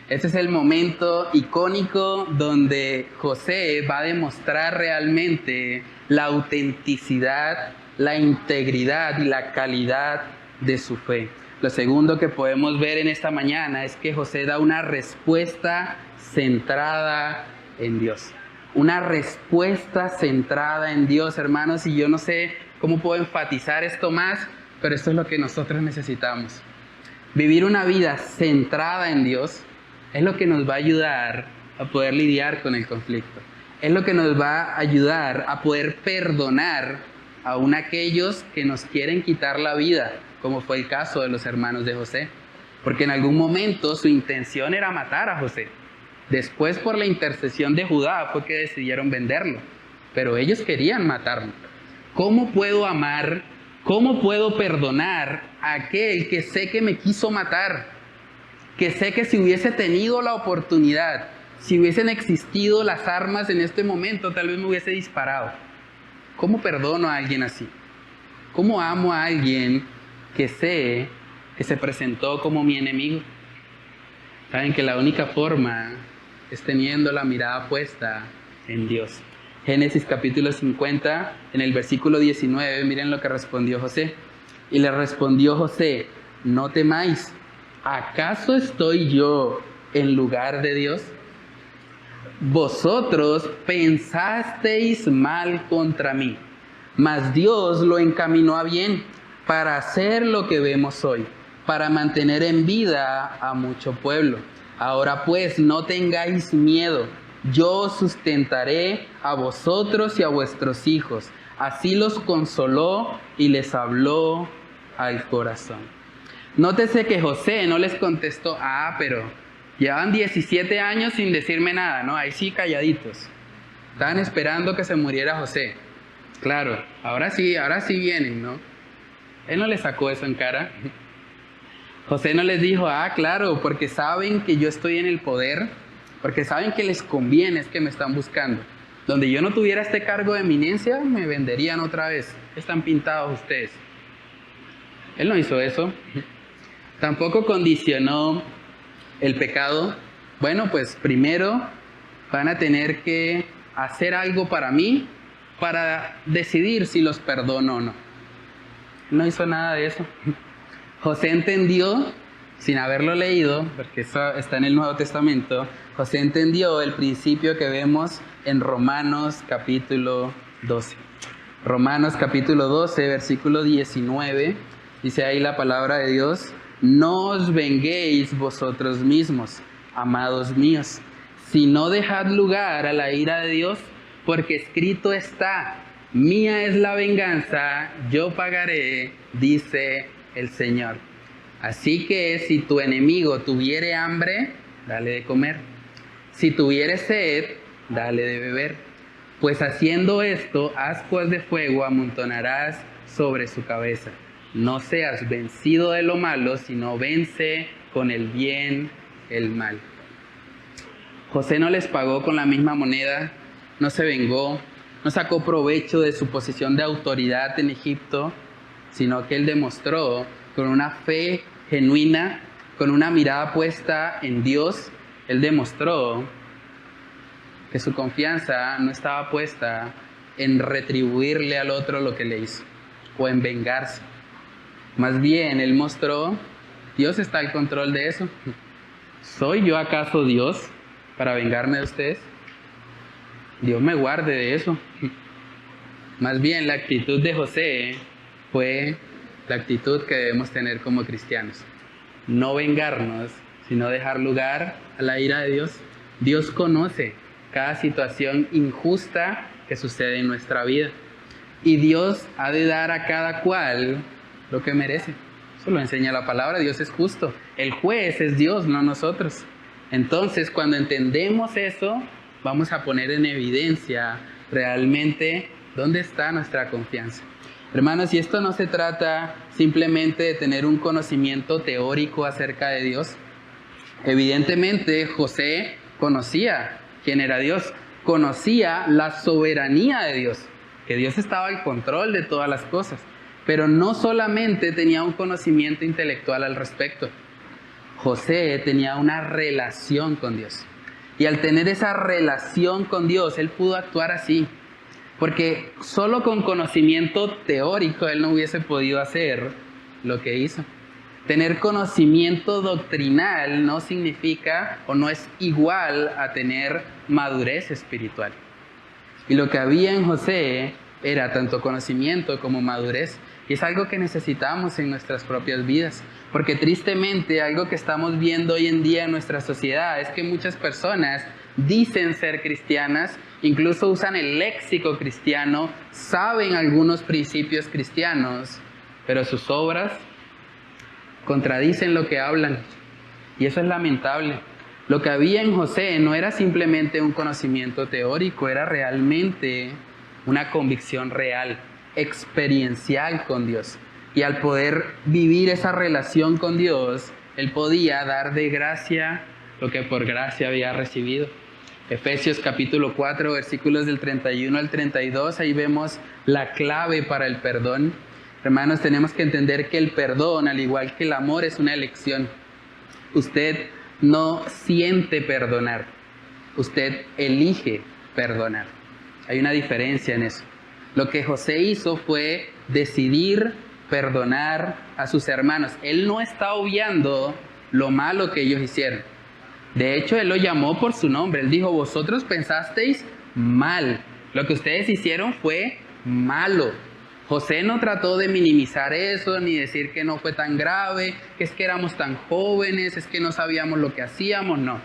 Este es el momento icónico donde José va a demostrar realmente la autenticidad, la integridad y la calidad de su fe. Lo segundo que podemos ver en esta mañana es que José da una respuesta centrada en Dios. Una respuesta centrada en Dios, hermanos, y yo no sé cómo puedo enfatizar esto más, pero esto es lo que nosotros necesitamos. Vivir una vida centrada en Dios es lo que nos va a ayudar a poder lidiar con el conflicto. Es lo que nos va a ayudar a poder perdonar aún aquellos que nos quieren quitar la vida, como fue el caso de los hermanos de José. Porque en algún momento su intención era matar a José. Después, por la intercesión de Judá, fue que decidieron venderlo. Pero ellos querían matarlo. ¿Cómo puedo amar? ¿Cómo puedo perdonar a aquel que sé que me quiso matar? Que sé que si hubiese tenido la oportunidad, si hubiesen existido las armas en este momento, tal vez me hubiese disparado. ¿Cómo perdono a alguien así? ¿Cómo amo a alguien que sé que se presentó como mi enemigo? Saben que la única forma es teniendo la mirada puesta en Dios. Génesis capítulo 50, en el versículo 19, miren lo que respondió José. Y le respondió José, no temáis, ¿acaso estoy yo en lugar de Dios? Vosotros pensasteis mal contra mí, mas Dios lo encaminó a bien para hacer lo que vemos hoy, para mantener en vida a mucho pueblo. Ahora pues, no tengáis miedo, yo os sustentaré a vosotros y a vuestros hijos. Así los consoló y les habló al corazón. Nótese que José no les contestó, pero llevaban 17 años sin decirme nada, ¿no? Ahí sí calladitos. Estaban esperando que se muriera José. Claro, ahora sí vienen, ¿no? Él no les sacó eso en cara. José no les dijo, claro, porque saben que yo estoy en el poder, porque saben que les conviene, es que me están buscando. Donde yo no tuviera este cargo de eminencia, me venderían otra vez. Están pintados ustedes. Él no hizo eso. Tampoco condicionó el pecado. Bueno, pues primero van a tener que hacer algo para mí, para decidir si los perdono o no. No hizo nada de eso. José entendió, sin haberlo leído, porque eso está en el Nuevo Testamento, José entendió el principio que vemos en Romanos capítulo 12. Romanos capítulo 12, versículo 19, dice ahí la palabra de Dios, no os venguéis vosotros mismos, amados míos, sino dejad lugar a la ira de Dios, porque escrito está, mía es la venganza, yo pagaré, dice el Señor. Así que si tu enemigo tuviere hambre, dale de comer. Si tuviere sed, dale de beber. Pues haciendo esto, ascuas de fuego amontonarás sobre su cabeza. No seas vencido de lo malo, sino vence con el bien el mal. José no les pagó con la misma moneda, no se vengó, no sacó provecho de su posición de autoridad en Egipto, sino que él demostró con una fe genuina, con una mirada puesta en Dios, él demostró que su confianza no estaba puesta en retribuirle al otro lo que le hizo o en vengarse. Más bien, él mostró, Dios está al control de eso. ¿Soy yo acaso Dios para vengarme de ustedes? Dios me guarde de eso. Más bien, la actitud de José fue la actitud que debemos tener como cristianos. No vengarnos, sino dejar lugar a la ira de Dios. Dios conoce cada situación injusta que sucede en nuestra vida. Y Dios ha de dar a cada cual lo que merece. Eso lo enseña la palabra. Dios es justo. El juez es Dios, no nosotros. Entonces, cuando entendemos eso, vamos a poner en evidencia realmente dónde está nuestra confianza. Hermanos, y esto no se trata simplemente de tener un conocimiento teórico acerca de Dios. Evidentemente, José conocía quién era Dios, conocía la soberanía de Dios, que Dios estaba al control de todas las cosas, pero no solamente tenía un conocimiento intelectual al respecto. José tenía una relación con Dios, y al tener esa relación con Dios, él pudo actuar así, porque solo con conocimiento teórico él no hubiese podido hacer lo que hizo. Tener conocimiento doctrinal no significa o no es igual a tener madurez espiritual. Y lo que había en José era tanto conocimiento como madurez. Y es algo que necesitamos en nuestras propias vidas. Porque tristemente algo que estamos viendo hoy en día en nuestra sociedad es que muchas personas dicen ser cristianas, incluso usan el léxico cristiano, saben algunos principios cristianos, pero sus obras contradicen lo que hablan. Y eso es lamentable. Lo que había en José no era simplemente un conocimiento teórico, era realmente una convicción real, experiencial con Dios. Y al poder vivir esa relación con Dios, él podía dar de gracia lo que por gracia había recibido. Efesios capítulo 4, versículos del 31 al 32, ahí vemos la clave para el perdón. Hermanos, tenemos que entender que el perdón, al igual que el amor, es una elección. Usted no siente perdonar, usted elige perdonar. Hay una diferencia en eso. Lo que José hizo fue decidir perdonar a sus hermanos. Él no está obviando lo malo que ellos hicieron. De hecho, él lo llamó por su nombre. Él dijo, vosotros pensasteis mal. Lo que ustedes hicieron fue malo. José no trató de minimizar eso, ni decir que no fue tan grave, que es que éramos tan jóvenes, es que no sabíamos lo que hacíamos, no.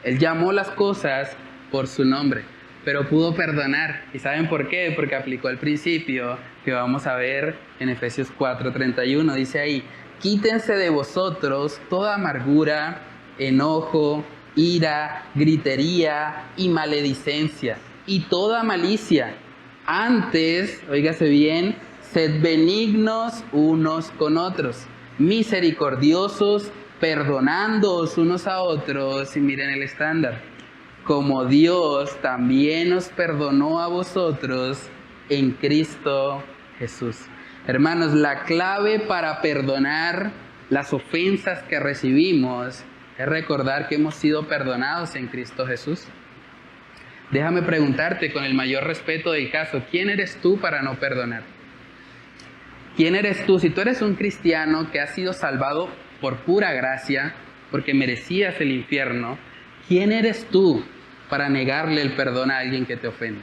Él llamó las cosas por su nombre, pero pudo perdonar. ¿Y saben por qué? Porque aplicó el principio que vamos a ver en Efesios 4:31. Dice ahí, quítense de vosotros toda amargura, enojo, ira, gritería y maledicencia, y toda malicia. Antes, óigase bien, sed benignos unos con otros, misericordiosos, perdonándoos unos a otros, y miren el estándar, como Dios también os perdonó a vosotros en Cristo Jesús. Hermanos, la clave para perdonar las ofensas que recibimos es recordar que hemos sido perdonados en Cristo Jesús. Déjame preguntarte con el mayor respeto del caso, ¿quién eres tú para no perdonar? ¿Quién eres tú? Si tú eres un cristiano que ha sido salvado por pura gracia, porque merecías el infierno, ¿quién eres tú para negarle el perdón a alguien que te ofende?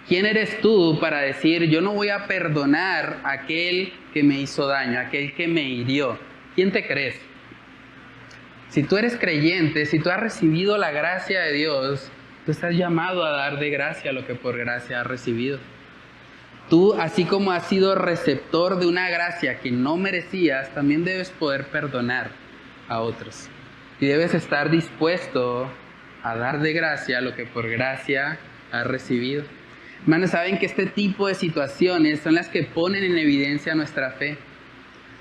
¿Quién eres tú para decir, yo no voy a perdonar a aquel que me hizo daño, a aquel que me hirió? ¿Quién te crees? Si tú eres creyente, si tú has recibido la gracia de Dios, tú estás llamado a dar de gracia lo que por gracia has recibido. Tú, así como has sido receptor de una gracia que no merecías, también debes poder perdonar a otros. Y debes estar dispuesto a dar de gracia lo que por gracia has recibido. Hermanos, saben que este tipo de situaciones son las que ponen en evidencia nuestra fe.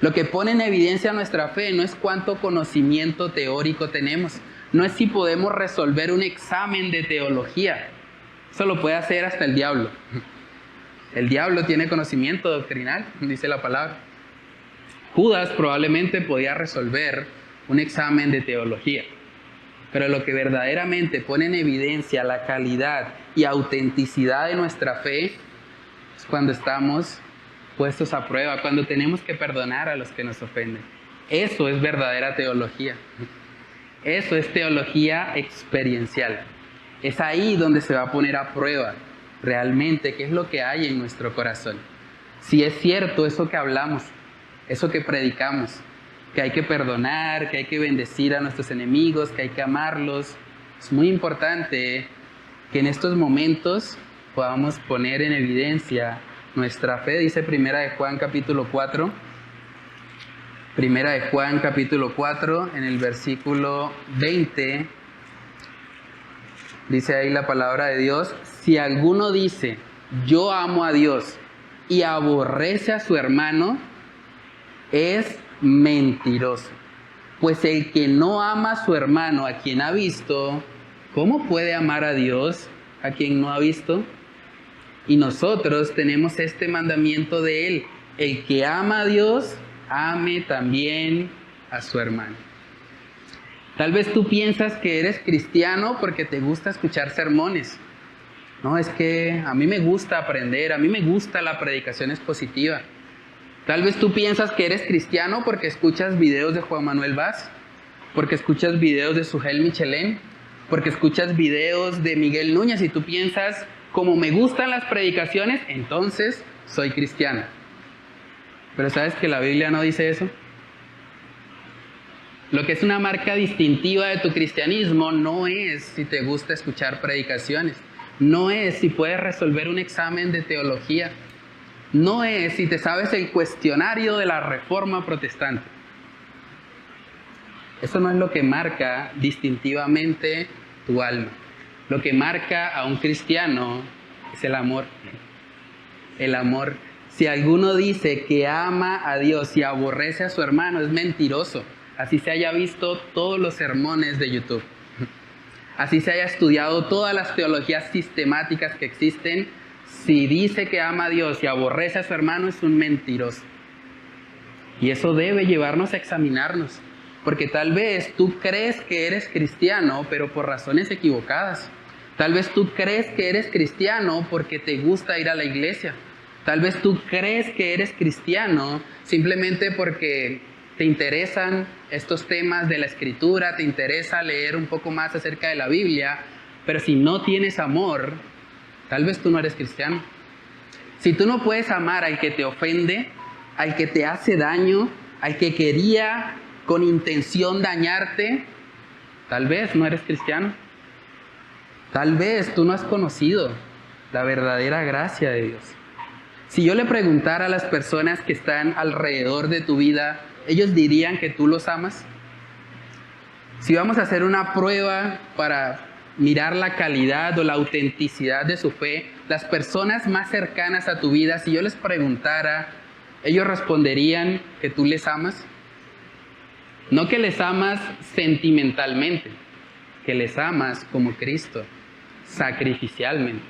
Lo que pone en evidencia nuestra fe no es cuánto conocimiento teórico tenemos, no es si podemos resolver un examen de teología. Eso lo puede hacer hasta el diablo. El diablo tiene conocimiento doctrinal, dice la palabra. Judas probablemente podía resolver un examen de teología. Pero lo que verdaderamente pone en evidencia la calidad y autenticidad de nuestra fe es cuando estamos puestos a prueba, cuando tenemos que perdonar a los que nos ofenden. Eso es verdadera teología. Eso es teología experiencial. Es ahí donde se va a poner a prueba realmente qué es lo que hay en nuestro corazón. Si es cierto eso que hablamos, eso que predicamos, que hay que perdonar, que hay que bendecir a nuestros enemigos, que hay que amarlos. Es muy importante que en estos momentos podamos poner en evidencia nuestra fe. Dice Primera de Juan capítulo 4. Primera de Juan capítulo 4, en el versículo 20, dice ahí la palabra de Dios: si alguno dice, yo amo a Dios, y aborrece a su hermano, es mentiroso. Pues el que no ama a su hermano a quien ha visto, ¿cómo puede amar a Dios a quien no ha visto? Y nosotros tenemos este mandamiento de Él: el que ama a Dios, ame también a su hermano. Tal vez tú piensas que eres cristiano porque te gusta escuchar sermones. No, es que a mí me gusta aprender, a mí me gusta la predicación expositiva. Tal vez tú piensas que eres cristiano porque escuchas videos de Juan Manuel Vaz, porque escuchas videos de Sugel Michelén, porque escuchas videos de Miguel Núñez, y tú piensas, como me gustan las predicaciones, entonces soy cristiano. Pero ¿sabes que la Biblia no dice eso? Lo que es una marca distintiva de tu cristianismo no es si te gusta escuchar predicaciones, no es si puedes resolver un examen de teología, no es si te sabes el cuestionario de la Reforma Protestante. Eso no es lo que marca distintivamente tu alma. Lo que marca a un cristiano es el amor. El amor. Si alguno dice que ama a Dios y aborrece a su hermano, es mentiroso. Así se haya visto todos los sermones de YouTube. Así se haya estudiado todas las teologías sistemáticas que existen. Si dice que ama a Dios y aborrece a su hermano, es un mentiroso. Y eso debe llevarnos a examinarnos. Porque tal vez tú crees que eres cristiano, pero por razones equivocadas. Tal vez tú crees que eres cristiano porque te gusta ir a la iglesia. Tal vez tú crees que eres cristiano simplemente porque te interesan estos temas de la Escritura, te interesa leer un poco más acerca de la Biblia, pero si no tienes amor, tal vez tú no eres cristiano. Si tú no puedes amar al que te ofende, al que te hace daño, al que quería con intención dañarte, tal vez no eres cristiano. Tal vez tú no has conocido la verdadera gracia de Dios. Si yo le preguntara a las personas que están alrededor de tu vida, ¿ellos dirían que tú los amas? Si vamos a hacer una prueba para mirar la calidad o la autenticidad de su fe, las personas más cercanas a tu vida, si yo les preguntara, ¿ellos responderían que tú les amas? No que les amas sentimentalmente, que les amas como Cristo, sacrificialmente,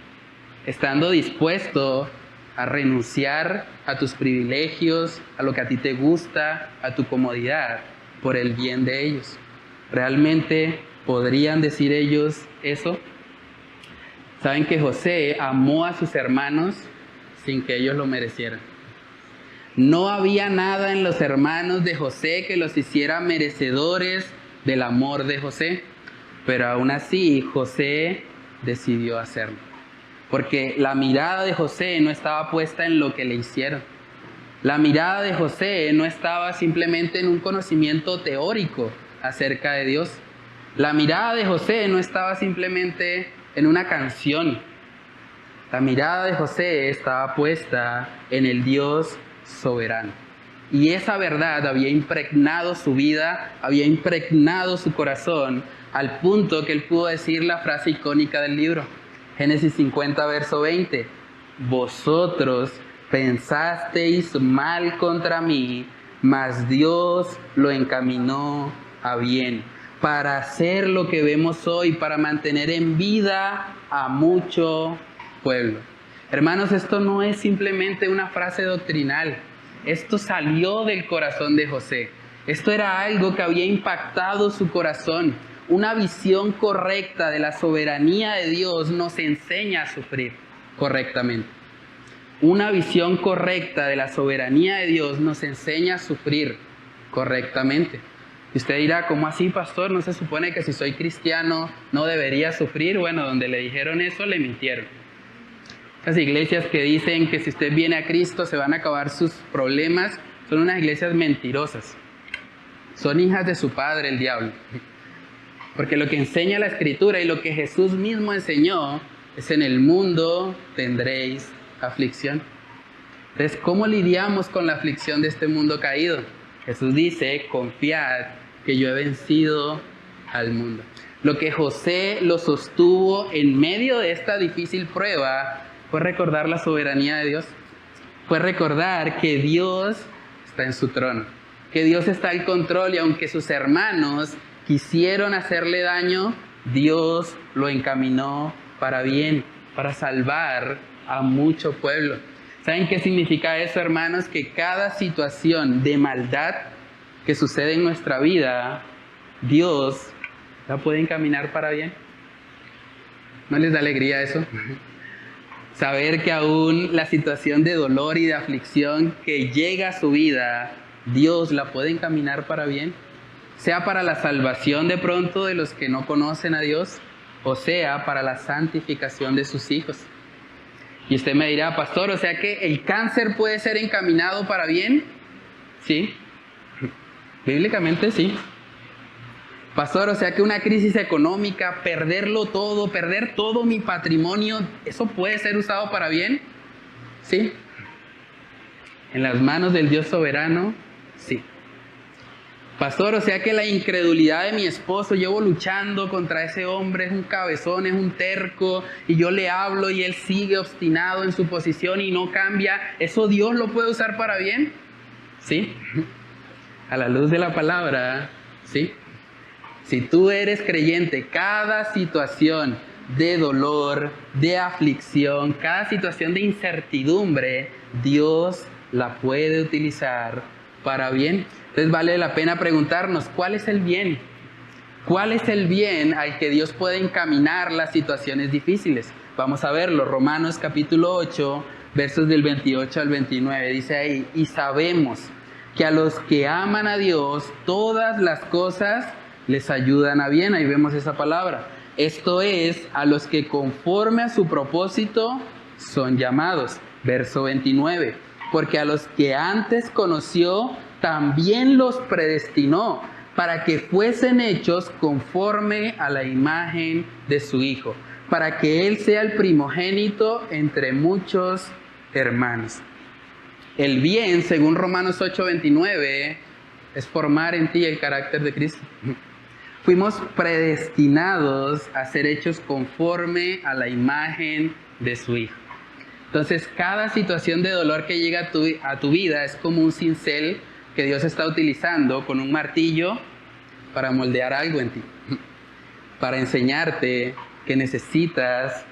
estando dispuesto a renunciar a tus privilegios, a lo que a ti te gusta, a tu comodidad, por el bien de ellos. ¿Realmente podrían decir ellos eso? Saben que José amó a sus hermanos sin que ellos lo merecieran. No había nada en los hermanos de José que los hiciera merecedores del amor de José, pero aún así José decidió hacerlo. Porque la mirada de José no estaba puesta en lo que le hicieron. La mirada de José no estaba simplemente en un conocimiento teórico acerca de Dios. La mirada de José no estaba simplemente en una canción. La mirada de José estaba puesta en el Dios soberano. Y esa verdad había impregnado su vida, había impregnado su corazón, al punto que él pudo decir la frase icónica del libro. Génesis 50, verso 20. Vosotros pensasteis mal contra mí, mas Dios lo encaminó a bien, para hacer lo que vemos hoy, para mantener en vida a mucho pueblo. Hermanos, esto no es simplemente una frase doctrinal. Esto salió del corazón de José. Esto era algo que había impactado su corazón. Una visión correcta de la soberanía de Dios nos enseña a sufrir correctamente. Una visión correcta de la soberanía de Dios nos enseña a sufrir correctamente. Y usted dirá, ¿cómo así, pastor? ¿No se supone que si soy cristiano no debería sufrir? Bueno, donde le dijeron eso, le mintieron. Esas iglesias que dicen que si usted viene a Cristo se van a acabar sus problemas, son unas iglesias mentirosas. Son hijas de su padre, el diablo. Porque lo que enseña la Escritura y lo que Jesús mismo enseñó es: en el mundo tendréis aflicción. Entonces, ¿cómo lidiamos con la aflicción de este mundo caído? Jesús dice, confiad que yo he vencido al mundo. Lo que José lo sostuvo en medio de esta difícil prueba fue recordar la soberanía de Dios. Fue recordar que Dios está en su trono, que Dios está al control, y aunque sus hermanos quisieron hacerle daño, Dios lo encaminó para bien, para salvar a mucho pueblo. ¿Saben qué significa eso, hermanos? Que cada situación de maldad que sucede en nuestra vida, Dios la puede encaminar para bien. ¿No les da alegría eso? Saber que aún la situación de dolor y de aflicción que llega a su vida, Dios la puede encaminar para bien. Sea para la salvación de pronto de los que no conocen a Dios, o sea para la santificación de sus hijos. Y usted me dirá, pastor, o sea que el cáncer puede ser encaminado para bien. Sí, bíblicamente sí. Pastor, o sea que una crisis económica, perderlo todo, perder todo mi patrimonio, ¿eso puede ser usado para bien? Sí. En las manos del Dios soberano, sí. Pastor, o sea que la incredulidad de mi esposo, llevo luchando contra ese hombre, es un cabezón, es un terco, y yo le hablo y él sigue obstinado en su posición y no cambia, ¿eso Dios lo puede usar para bien? Sí. A la luz de la palabra, sí. Si tú eres creyente, cada situación de dolor, de aflicción, cada situación de incertidumbre, Dios la puede utilizar para bien. Entonces vale la pena preguntarnos, ¿cuál es el bien? ¿Cuál es el bien al que Dios puede encaminar las situaciones difíciles? Vamos a verlo, Romanos capítulo 8, versos del 28 al 29, dice ahí, y sabemos que a los que aman a Dios, todas las cosas les ayudan a bien. Ahí vemos esa palabra. Esto es, a los que conforme a su propósito son llamados. Verso 29. Porque a los que antes conoció, también los predestinó para que fuesen hechos conforme a la imagen de su Hijo, para que Él sea el primogénito entre muchos hermanos. El bien, según Romanos 8:29, es formar en ti el carácter de Cristo. Fuimos predestinados a ser hechos conforme a la imagen de su Hijo. Entonces, cada situación de dolor que llega a tu vida es como un cincel que Dios está utilizando con un martillo para moldear algo en ti, para enseñarte que necesitas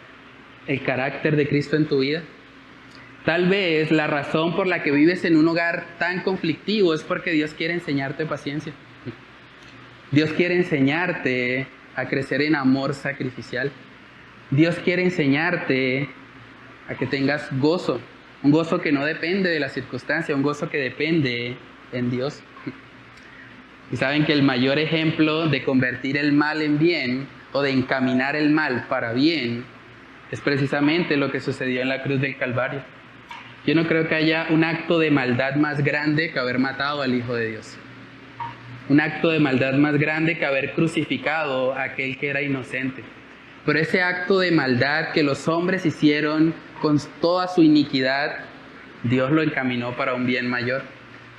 el carácter de Cristo en tu vida. Tal vez la razón por la que vives en un hogar tan conflictivo es porque Dios quiere enseñarte paciencia. Dios quiere enseñarte a crecer en amor sacrificial. Dios quiere enseñarte a que tengas gozo, un gozo que no depende de la circunstancia, un gozo que depende en Dios. Y saben que el mayor ejemplo de convertir el mal en bien o de encaminar el mal para bien es precisamente lo que sucedió en la cruz del Calvario. Yo no creo que haya un acto de maldad más grande que haber matado al Hijo de Dios. Un acto de maldad más grande que haber crucificado a aquel que era inocente. Pero ese acto de maldad que los hombres hicieron con toda su iniquidad, Dios lo encaminó para un bien mayor,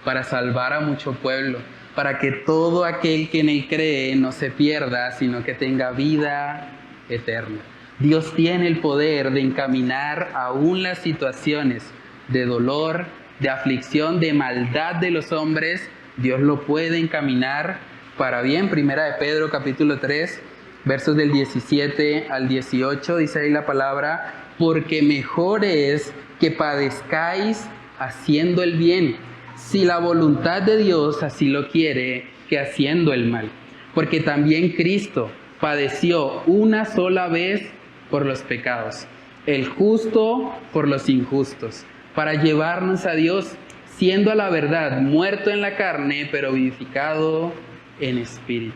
para salvar a mucho pueblo, para que todo aquel que en Él cree no se pierda, sino que tenga vida eterna. Dios tiene el poder de encaminar aún las situaciones de dolor, de aflicción, de maldad de los hombres. Dios lo puede encaminar para bien. Primera de Pedro capítulo 3, versos del 17 al 18, dice ahí la palabra, porque mejor es que padezcáis haciendo el bien, si la voluntad de Dios así lo quiere, que haciendo el mal. Porque también Cristo padeció una sola vez por los pecados, el justo por los injustos, para llevarnos a Dios, siendo a la verdad muerto en la carne, pero vivificado en espíritu.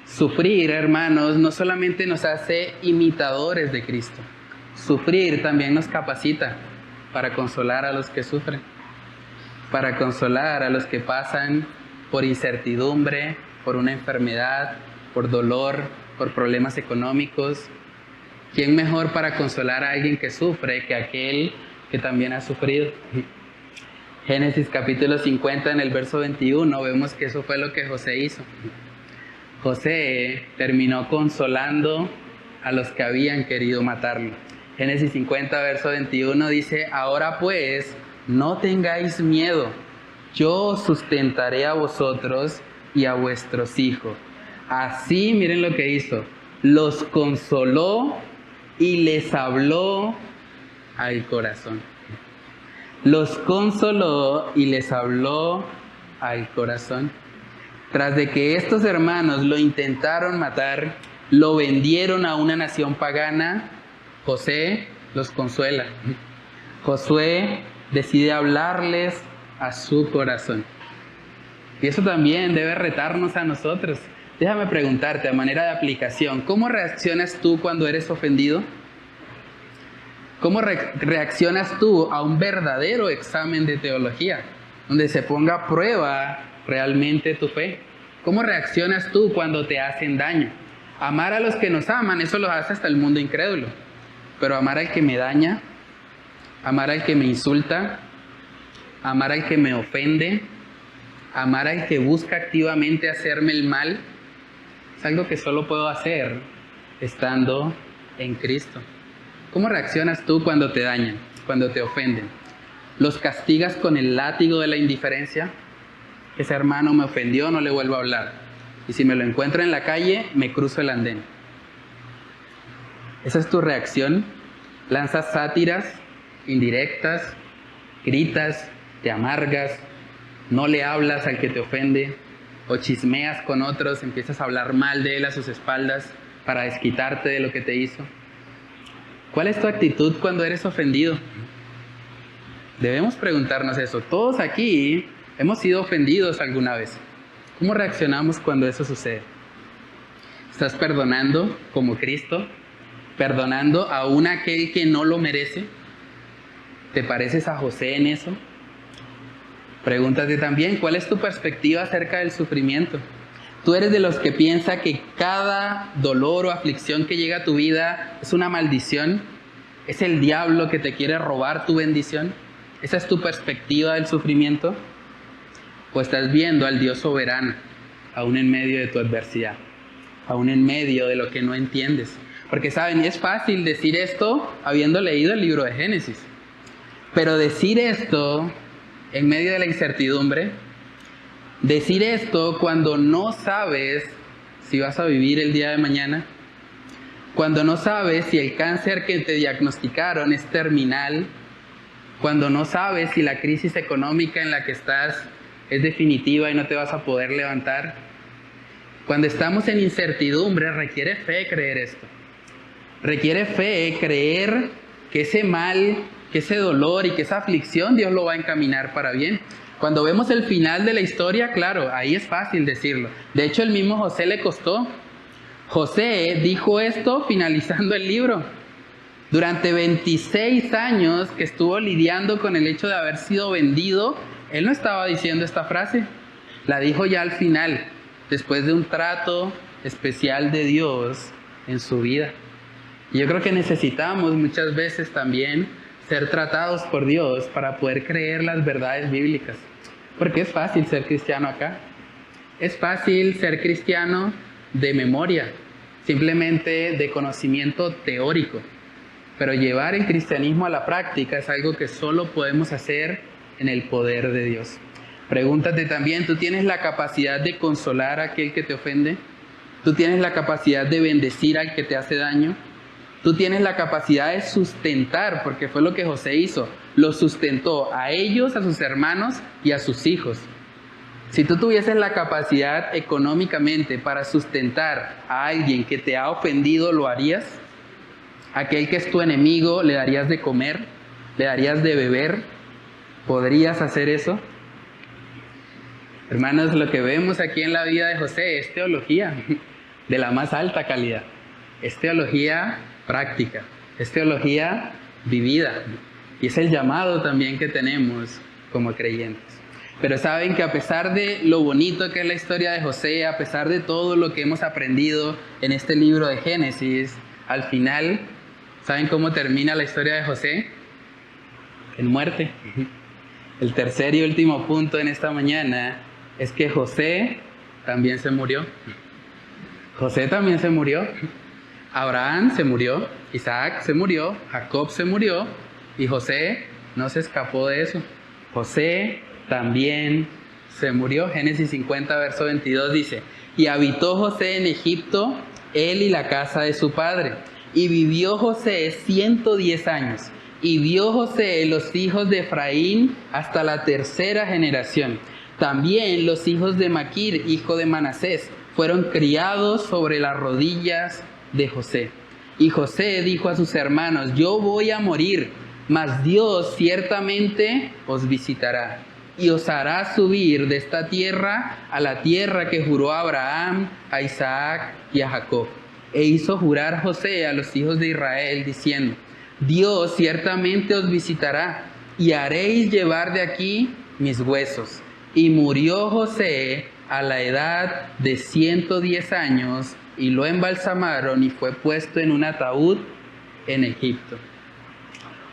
Sufrir, hermanos, no solamente nos hace imitadores de Cristo. Sufrir también nos capacita para consolar a los que sufren, para consolar a los que pasan por incertidumbre, por una enfermedad, por dolor, por problemas económicos. ¿Quién mejor para consolar a alguien que sufre que aquel que también ha sufrido. Génesis capítulo 50 en el verso 21 vemos que eso fue lo que José hizo. José terminó consolando a los que habían querido matarlo. Génesis 50 verso 21 dice: ahora pues no tengáis miedo, yo os sustentaré a vosotros y a vuestros hijos. Así, miren lo que hizo, los consoló y les habló al corazón. Los consoló y les habló al corazón. Tras de que estos hermanos lo intentaron matar, lo vendieron a una nación pagana, José los consuela. Josué decide hablarles a su corazón. Y eso también debe retarnos a nosotros. Déjame preguntarte, a manera de aplicación, ¿cómo reaccionas tú cuando eres ofendido? ¿Cómo reaccionas tú a un verdadero examen de teología, donde se ponga a prueba realmente tu fe? ¿Cómo reaccionas tú cuando te hacen daño? Amar a los que nos aman, eso lo hace hasta el mundo incrédulo. Pero amar al que me daña, amar al que me insulta, amar al que me ofende, amar al que busca activamente hacerme el mal, es algo que solo puedo hacer estando en Cristo. ¿Cómo reaccionas tú cuando te dañan, cuando te ofenden? ¿Los castigas con el látigo de la indiferencia? Ese hermano me ofendió, no le vuelvo a hablar. Y si me lo encuentro en la calle, me cruzo el andén. ¿Esa es tu reacción? ¿Lanzas sátiras, indirectas, gritas, te amargas, no le hablas al que te ofende, o chismeas con otros, empiezas a hablar mal de él a sus espaldas para desquitarte de lo que te hizo? ¿Cuál es tu actitud cuando eres ofendido? Debemos preguntarnos eso. Todos aquí hemos sido ofendidos alguna vez. ¿Cómo reaccionamos cuando eso sucede? ¿Estás perdonando como Cristo? ¿Perdonando aún a aquel que no lo merece? ¿Te pareces a José en eso? Pregúntate también, ¿cuál es tu perspectiva acerca del sufrimiento? ¿Tú eres de los que piensa que cada dolor o aflicción que llega a tu vida es una maldición? ¿Es el diablo que te quiere robar tu bendición? ¿Esa es tu perspectiva del sufrimiento? ¿O estás viendo al Dios soberano, aún en medio de tu adversidad, aún en medio de lo que no entiendes? Porque saben, es fácil decir esto habiendo leído el libro de Génesis, pero decir esto en medio de la incertidumbre, decir esto cuando no sabes si vas a vivir el día de mañana, cuando no sabes si el cáncer que te diagnosticaron es terminal, cuando no sabes si la crisis económica en la que estás es definitiva y no te vas a poder levantar. Cuando estamos en incertidumbre, requiere fe creer esto. Requiere fe creer que ese mal, que ese dolor y que esa aflicción Dios lo va a encaminar para bien. Cuando vemos el final de la historia, claro, ahí es fácil decirlo. De hecho, el mismo José le costó. José dijo esto finalizando el libro. Durante 26 años que estuvo lidiando con el hecho de haber sido vendido, él no estaba diciendo esta frase. La dijo ya al final, después de un trato especial de Dios en su vida. Y yo creo que necesitamos muchas veces también ser tratados por Dios para poder creer las verdades bíblicas. Porque es fácil ser cristiano acá. Es fácil ser cristiano de memoria, simplemente de conocimiento teórico. Pero llevar el cristianismo a la práctica es algo que solo podemos hacer en el poder de Dios. Pregúntate también, ¿tú tienes la capacidad de consolar a aquel que te ofende? ¿Tú tienes la capacidad de bendecir al que te hace daño? ¿Tú tienes la capacidad de sustentar? Porque fue lo que José hizo. Los sustentó a ellos, a sus hermanos y a sus hijos. Si tú tuvieses la capacidad económicamente para sustentar a alguien que te ha ofendido, ¿lo harías? Aquel que es tu enemigo, ¿le darías de comer? ¿Le darías de beber? ¿Podrías hacer eso? Hermanos, lo que vemos aquí en la vida de José es teología de la más alta calidad. Es teología práctica, es teología vivida. Y es el llamado también que tenemos como creyentes. Pero saben que a pesar de lo bonito que es la historia de José, a pesar de todo lo que hemos aprendido en este libro de Génesis, al final, ¿saben cómo termina la historia de José? en muerte. El tercer y último punto en esta mañana es que José también se murió. José también se murió. Abraham se murió, Isaac se murió, Jacob se murió y José no se escapó de eso. José también se murió. Génesis 50, verso 22 dice: y habitó José en Egipto, él y la casa de su padre. Y vivió José 110 años. Y vio José los hijos de Efraín hasta la tercera generación. También los hijos de Maquir, hijo de Manasés, fueron criados sobre las rodillas de José. Y José dijo a sus hermanos: yo voy a morir, mas Dios ciertamente os visitará y os hará subir de esta tierra a la tierra que juró a Abraham, a Isaac y a Jacob. E hizo jurar José a los hijos de Israel, diciendo: Dios ciertamente os visitará y haréis llevar de aquí mis huesos. Y murió José a la edad de 110 años y lo embalsamaron y fue puesto en un ataúd en Egipto.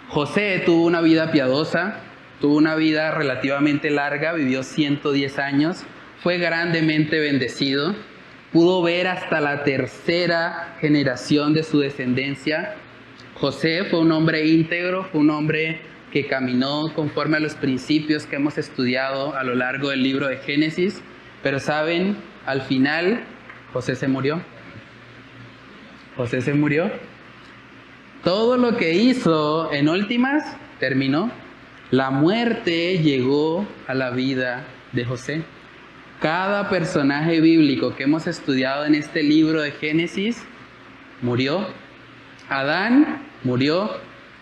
José tuvo una vida piadosa, tuvo una vida relativamente larga, vivió 110 años, fue grandemente bendecido, pudo ver hasta la tercera generación de su descendencia. José fue un hombre íntegro, fue un hombre que caminó conforme a los principios que hemos estudiado a lo largo del libro de Génesis, pero saben, al final José se murió. José se murió. Todo lo que hizo en últimas terminó. La muerte llegó a la vida de José. Cada personaje bíblico que hemos estudiado en este libro de Génesis murió. Adán murió,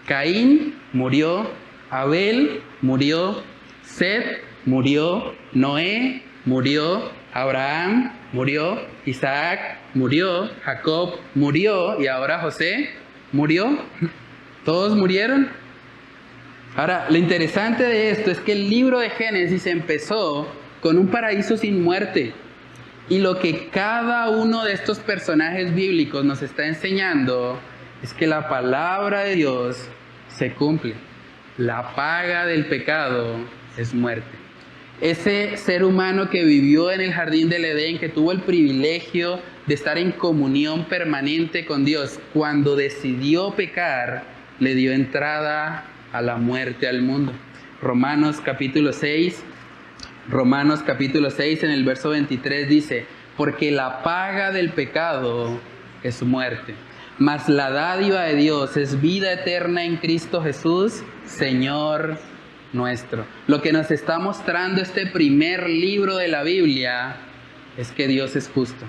Caín murió, Abel murió, Set murió, Noé murió, Abraham murió, Isaac murió, Jacob murió y ahora José murió. Todos murieron. Ahora, lo interesante de esto es que el libro de Génesis empezó con un paraíso sin muerte. Y lo que cada uno de estos personajes bíblicos nos está enseñando es que la palabra de Dios se cumple. La paga del pecado es muerte. Ese ser humano que vivió en el jardín del Edén, que tuvo el privilegio de estar en comunión permanente con Dios, cuando decidió pecar, le dio entrada a la muerte al mundo. Romanos capítulo 6 en el verso 23 dice: porque la paga del pecado es muerte, mas la dádiva de Dios es vida eterna en Cristo Jesús, Señor nuestro. Lo que nos está mostrando este primer libro de la Biblia es que Dios es justo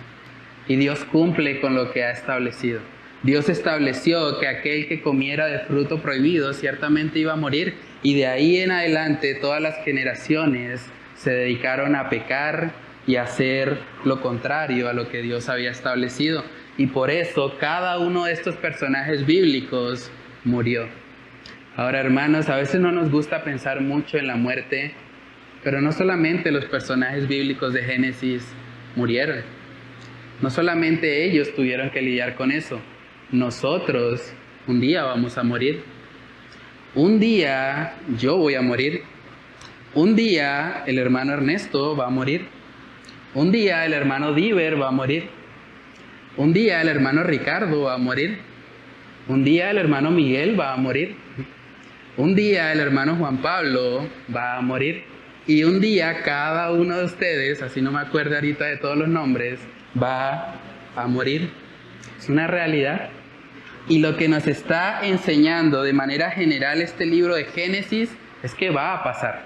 y Dios cumple con lo que ha establecido. Dios estableció que aquel que comiera de fruto prohibido ciertamente iba a morir, y de ahí en adelante todas las generaciones se dedicaron a pecar y a hacer lo contrario a lo que Dios había establecido. Y por eso cada uno de estos personajes bíblicos murió. Ahora, hermanos, a veces no nos gusta pensar mucho en la muerte, pero no solamente los personajes bíblicos de Génesis murieron. No solamente ellos tuvieron que lidiar con eso. Nosotros un día vamos a morir. Un día yo voy a morir. Un día el hermano Ernesto va a morir. Un día el hermano Diver va a morir. Un día el hermano Ricardo va a morir. Un día el hermano Miguel va a morir. Un día el hermano Juan Pablo va a morir. Y un día cada uno de ustedes, así no me acuerdo ahorita de todos los nombres, va a morir. Es una realidad. Y lo que nos está enseñando de manera general este libro de Génesis es que va a pasar.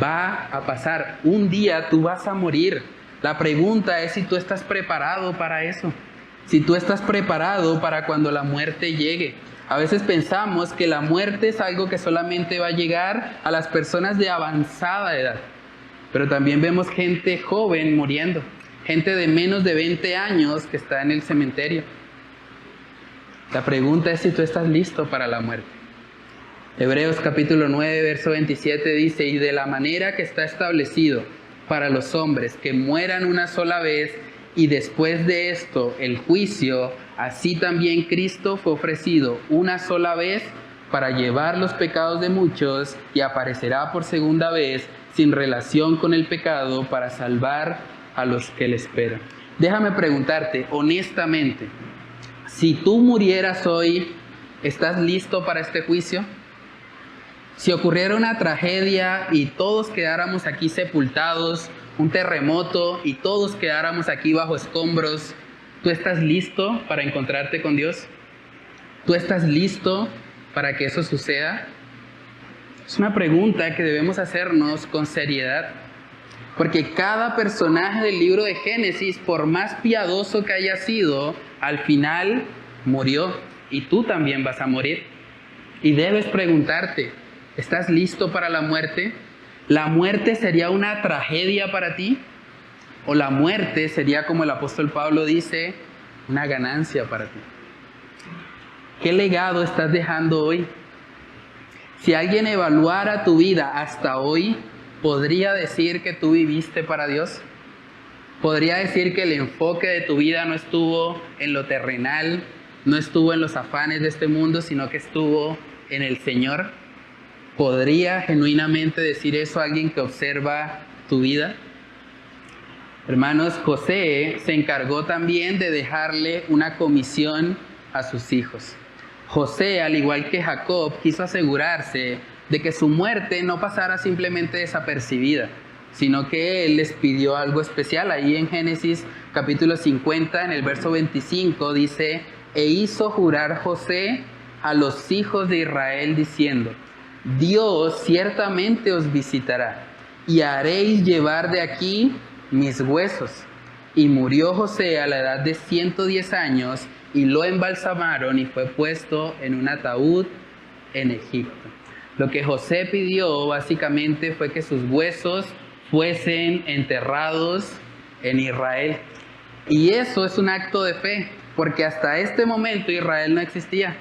Va a pasar. Un día tú vas a morir. La pregunta es si tú estás preparado para eso. Si tú estás preparado para cuando la muerte llegue. A veces pensamos que la muerte es algo que solamente va a llegar a las personas de avanzada edad. Pero también vemos gente joven muriendo. Gente de menos de 20 años que está en el cementerio. La pregunta es si tú estás listo para la muerte. Hebreos capítulo 9, verso 27 dice: y de la manera que está establecido para los hombres que mueran una sola vez y después de esto el juicio, así también Cristo fue ofrecido una sola vez para llevar los pecados de muchos y aparecerá por segunda vez sin relación con el pecado para salvar a los que le esperan. Déjame preguntarte honestamente, si tú murieras hoy, ¿estás listo para este juicio? Si ocurriera una tragedia y todos quedáramos aquí sepultados, un terremoto y todos quedáramos aquí bajo escombros, ¿tú estás listo para encontrarte con Dios? ¿Tú estás listo para que eso suceda? Es una pregunta que debemos hacernos con seriedad, porque cada personaje del libro de Génesis, por más piadoso que haya sido, al final murió y tú también vas a morir. Y debes preguntarte, ¿estás listo para la muerte? ¿La muerte sería una tragedia para ti? ¿O la muerte sería, como el apóstol Pablo dice, una ganancia para ti? ¿Qué legado estás dejando hoy? Si alguien evaluara tu vida hasta hoy, ¿podría decir que tú viviste para Dios? ¿Podría decir que el enfoque de tu vida no estuvo en lo terrenal, no estuvo en los afanes de este mundo, sino que estuvo en el Señor? ¿Podría genuinamente decir eso alguien que observa tu vida? Hermanos, José se encargó también de dejarle una comisión a sus hijos. José, al igual que Jacob, quiso asegurarse de que su muerte no pasara simplemente desapercibida, sino que él les pidió algo especial. Ahí en Génesis capítulo 50, en el verso 25, dice: e hizo jurar José a los hijos de Israel diciendo: Dios ciertamente os visitará y haréis llevar de aquí mis huesos. Y murió José a la edad de 110 años y lo embalsamaron y fue puesto en un ataúd en Egipto. Lo que José pidió básicamente fue que sus huesos fuesen enterrados en Israel. Y eso es un acto de fe, porque hasta este momento Israel no existía.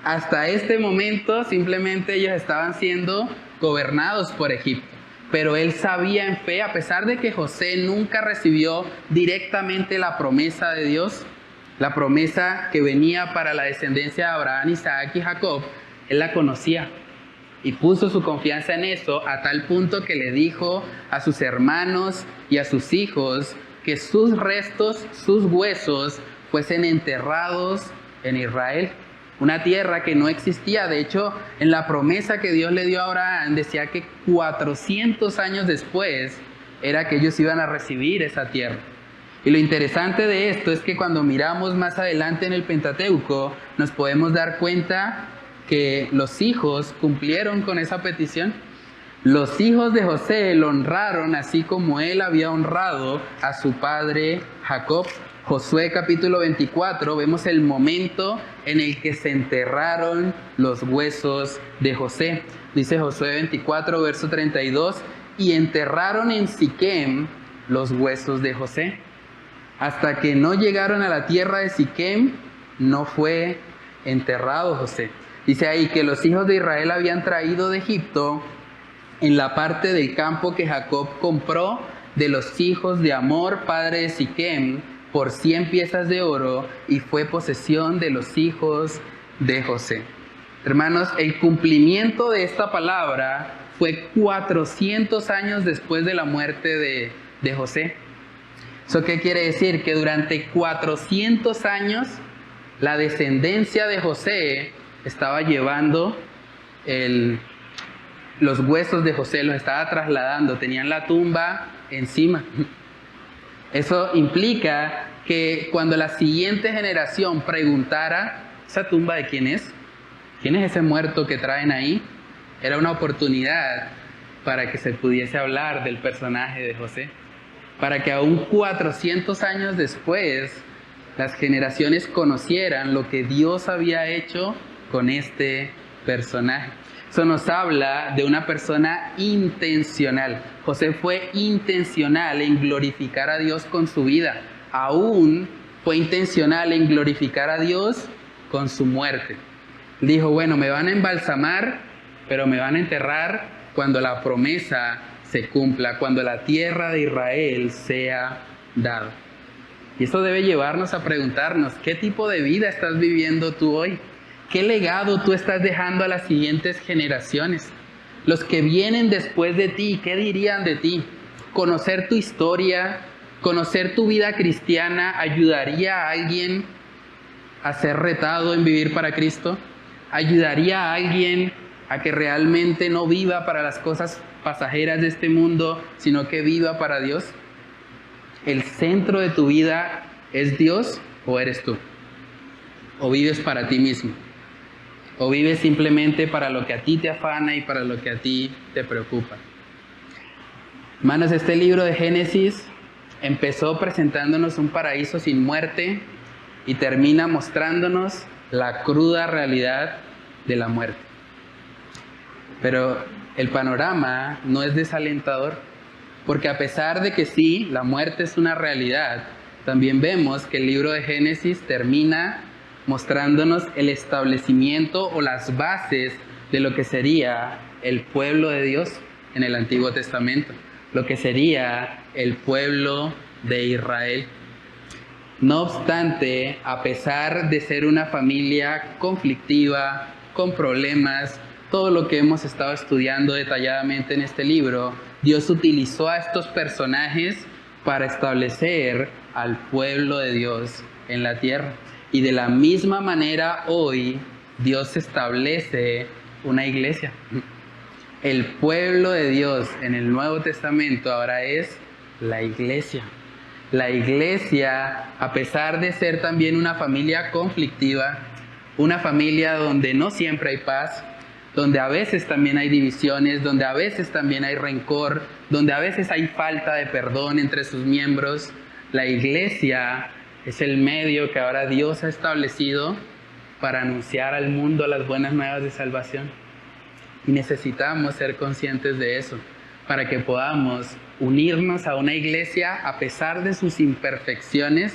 Hasta este momento simplemente ellos estaban siendo gobernados por Egipto. Pero él sabía en fe, a pesar de que José nunca recibió directamente la promesa de Dios, la promesa que venía para la descendencia de Abraham, Isaac y Jacob, él la conocía. Y puso su confianza en eso a tal punto que le dijo a sus hermanos y a sus hijos que sus restos, sus huesos, fuesen enterrados en Israel. Una tierra que no existía. De hecho, en la promesa que Dios le dio a Abraham, decía que 400 años después era que ellos iban a recibir esa tierra. Y lo interesante de esto es que cuando miramos más adelante en el Pentateuco, nos podemos dar cuenta que los hijos cumplieron con esa petición. Los hijos de José lo honraron así como él había honrado a su padre Jacob. Josué capítulo 24, vemos el momento en el que se enterraron los huesos de José. Dice Josué 24, verso 32, y enterraron en Siquem los huesos de José. Hasta que no llegaron a la tierra de Siquem, no fue enterrado José. Dice ahí que los hijos de Israel habían traído de Egipto en la parte del campo que Jacob compró de los hijos de Hamor, padre de Siquem, por 100 piezas de oro, y fue posesión de los hijos de José. Hermanos, el cumplimiento de esta palabra fue 400 años después de la muerte de José. ¿Eso qué quiere decir? Que durante 400 años la descendencia de José estaba llevando los huesos de José, los estaba trasladando, tenían la tumba encima. Eso implica que cuando la siguiente generación preguntara, ¿esa tumba de quién es? ¿Quién es ese muerto que traen ahí? Era una oportunidad para que se pudiese hablar del personaje de José. Para que aún 400 años después las generaciones conocieran lo que Dios había hecho con este personaje. Eso nos habla de una persona intencional. José fue intencional en glorificar a Dios con su vida. Aún fue intencional en glorificar a Dios con su muerte. Dijo, bueno, me van a embalsamar, pero me van a enterrar cuando la promesa se cumpla, cuando la tierra de Israel sea dada. Y eso debe llevarnos a preguntarnos, ¿qué tipo de vida estás viviendo tú hoy? ¿Qué legado tú estás dejando a las siguientes generaciones? Los que vienen después de ti, ¿qué dirían de ti? Conocer tu historia, conocer tu vida cristiana, ¿ayudaría a alguien a ser retado en vivir para Cristo? ¿Ayudaría a alguien a que realmente no viva para las cosas pasajeras de este mundo, sino que viva para Dios? ¿El centro de tu vida es Dios o eres tú? ¿O vives para ti mismo? ¿O vives simplemente para lo que a ti te afana y para lo que a ti te preocupa? Hermanos, este libro de Génesis empezó presentándonos un paraíso sin muerte y termina mostrándonos la cruda realidad de la muerte. Pero el panorama no es desalentador, porque a pesar de que sí, la muerte es una realidad, también vemos que el libro de Génesis termina mostrándonos el establecimiento o las bases de lo que sería el pueblo de Dios en el Antiguo Testamento, lo que sería el pueblo de Israel. No obstante, a pesar de ser una familia conflictiva, con problemas, todo lo que hemos estado estudiando detalladamente en este libro, Dios utilizó a estos personajes para establecer al pueblo de Dios en la tierra. Y de la misma manera hoy Dios establece una iglesia. El pueblo de Dios en el Nuevo Testamento ahora es la iglesia. La iglesia, a pesar de ser también una familia conflictiva, una familia donde no siempre hay paz, donde a veces también hay divisiones, donde a veces también hay rencor, donde a veces hay falta de perdón entre sus miembros, la iglesia es el medio que ahora Dios ha establecido para anunciar al mundo las buenas nuevas de salvación. Y necesitamos ser conscientes de eso, para que podamos unirnos a una iglesia a pesar de sus imperfecciones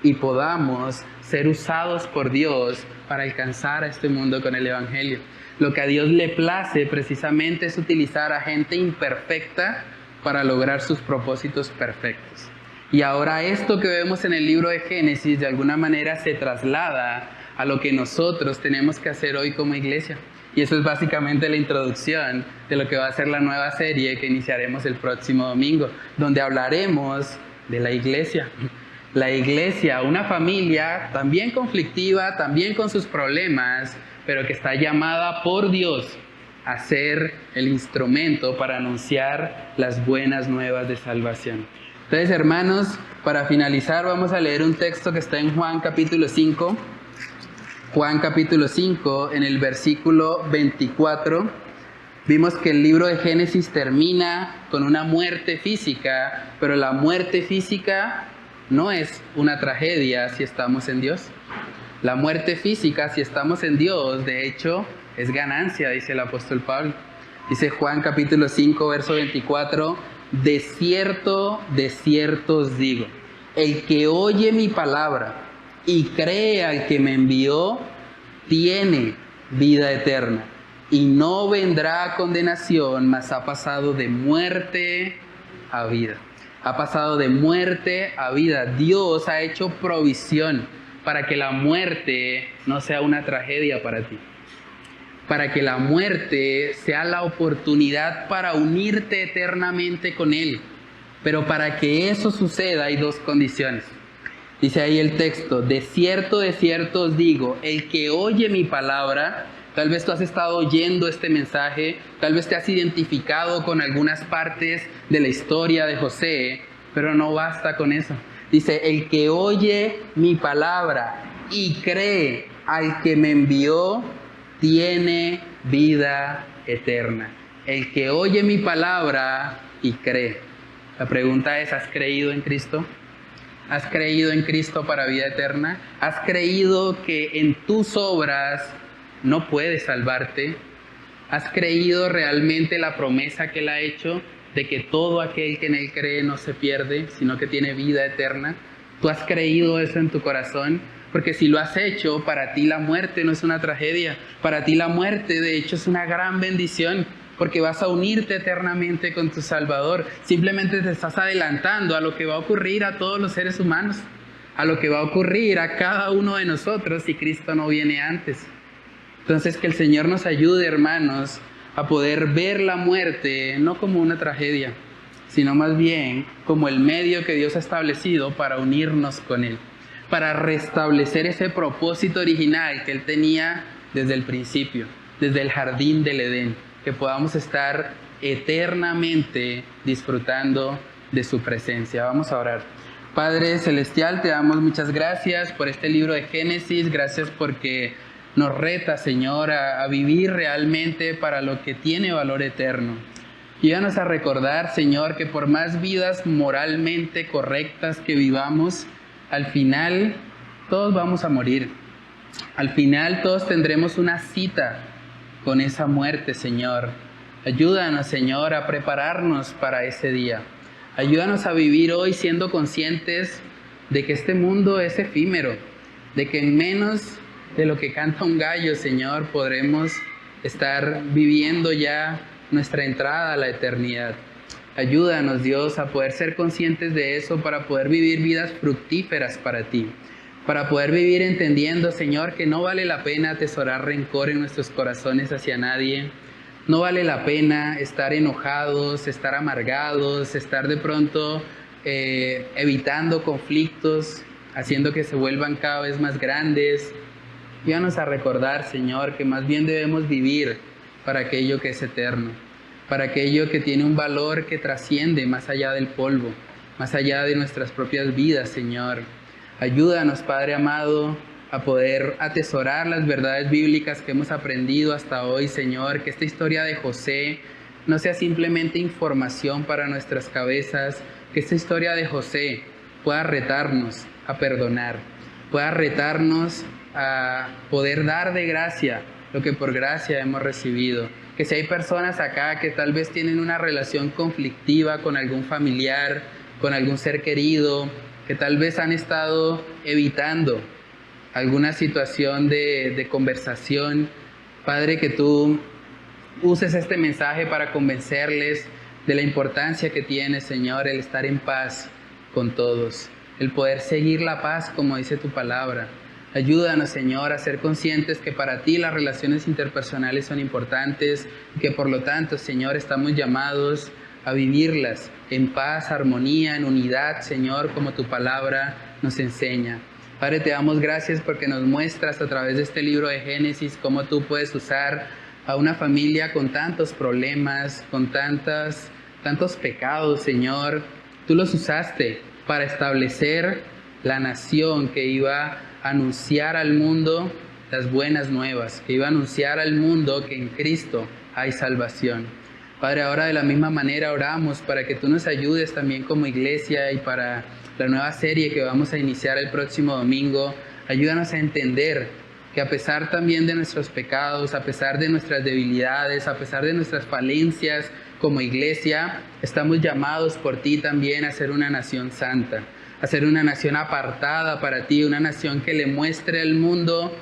y podamos ser usados por Dios para alcanzar a este mundo con el Evangelio. Lo que a Dios le place precisamente es utilizar a gente imperfecta para lograr sus propósitos perfectos. Y ahora esto que vemos en el libro de Génesis de alguna manera se traslada a lo que nosotros tenemos que hacer hoy como iglesia. Y eso es básicamente la introducción de lo que va a ser la nueva serie que iniciaremos el próximo domingo, donde hablaremos de la iglesia. La iglesia, una familia también conflictiva, también con sus problemas, pero que está llamada por Dios a ser el instrumento para anunciar las buenas nuevas de salvación. Entonces, hermanos, para finalizar vamos a leer un texto que está en Juan capítulo 5. Juan capítulo 5, en el versículo 24, vimos que el libro de Génesis termina con una muerte física, pero la muerte física no es una tragedia si estamos en Dios. La muerte física, si estamos en Dios, de hecho, es ganancia, dice el apóstol Pablo. Dice Juan capítulo 5, verso 24, de cierto os digo, el que oye mi palabra y cree al que me envió, tiene vida eterna, y no vendrá a condenación, mas ha pasado de muerte a vida. Ha pasado de muerte a vida. Dios ha hecho provisión para que la muerte no sea una tragedia para ti. Para que la muerte sea la oportunidad para unirte eternamente con Él. Pero para que eso suceda hay dos condiciones. Dice ahí el texto, de cierto os digo, el que oye mi palabra, tal vez tú has estado oyendo este mensaje, tal vez te has identificado con algunas partes de la historia de José, pero no basta con eso. Dice, el que oye mi palabra y cree al que me envió, tiene vida eterna. El que oye mi palabra y cree. La pregunta es, ¿has creído en Cristo? ¿Has creído en Cristo para vida eterna? ¿Has creído que en tus obras no puedes salvarte? ¿Has creído realmente la promesa que Él ha hecho de que todo aquel que en Él cree no se pierde, sino que tiene vida eterna? ¿Tú has creído eso en tu corazón? Porque si lo has hecho, para ti la muerte no es una tragedia. Para ti la muerte, de hecho, es una gran bendición, porque vas a unirte eternamente con tu Salvador. Simplemente te estás adelantando a lo que va a ocurrir a todos los seres humanos, a lo que va a ocurrir a cada uno de nosotros si Cristo no viene antes. Entonces que el Señor nos ayude, hermanos, a poder ver la muerte no como una tragedia, sino más bien como el medio que Dios ha establecido para unirnos con Él, para restablecer ese propósito original que Él tenía desde el principio, desde el jardín del Edén, que podamos estar eternamente disfrutando de su presencia. Vamos a orar. Padre Celestial, te damos muchas gracias por este libro de Génesis, gracias porque nos reta, Señor, a vivir realmente para lo que tiene valor eterno. Ayúdanos a recordar, Señor, que por más vidas moralmente correctas que vivamos, al final todos vamos a morir. Al final todos tendremos una cita con esa muerte, Señor. Ayúdanos, Señor, a prepararnos para ese día. Ayúdanos a vivir hoy siendo conscientes de que este mundo es efímero, de que en menos de lo que canta un gallo, Señor, podremos estar viviendo ya nuestra entrada a la eternidad. Ayúdanos, Dios, a poder ser conscientes de eso para poder vivir vidas fructíferas para ti, para poder vivir entendiendo, Señor, que no vale la pena atesorar rencor en nuestros corazones hacia nadie. No vale la pena estar enojados, estar amargados, estar de pronto evitando conflictos, haciendo que se vuelvan cada vez más grandes. Ayúdanos a recordar, Señor, que más bien debemos vivir para aquello que es eterno, para aquello que tiene un valor que trasciende más allá del polvo, más allá de nuestras propias vidas, Señor. Ayúdanos, Padre amado, a poder atesorar las verdades bíblicas que hemos aprendido hasta hoy, Señor, que esta historia de José no sea simplemente información para nuestras cabezas, que esta historia de José pueda retarnos a perdonar, pueda retarnos a poder dar de gracia lo que por gracia hemos recibido. Que si hay personas acá que tal vez tienen una relación conflictiva con algún familiar, con algún ser querido, que tal vez han estado evitando alguna situación de conversación, Padre, que tú uses este mensaje para convencerles de la importancia que tiene, Señor, el estar en paz con todos, el poder seguir la paz como dice tu palabra. Ayúdanos, Señor, a ser conscientes que para ti las relaciones interpersonales son importantes y que por lo tanto, Señor, estamos llamados a vivirlas en paz, armonía, en unidad, Señor, como tu palabra nos enseña. Padre, te damos gracias porque nos muestras a través de este libro de Génesis cómo tú puedes usar a una familia con tantos problemas, con tantos pecados, Señor. Tú los usaste para establecer la nación que iba a anunciar al mundo las buenas nuevas, que iba a anunciar al mundo que en Cristo hay salvación. Padre, ahora de la misma manera oramos para que tú nos ayudes también como iglesia y para la nueva serie que vamos a iniciar el próximo domingo. Ayúdanos a entender que a pesar también de nuestros pecados, a pesar de nuestras debilidades, a pesar de nuestras falencias como iglesia, estamos llamados por ti también a ser una nación santa, a ser una nación apartada para ti, una nación que le muestre al mundo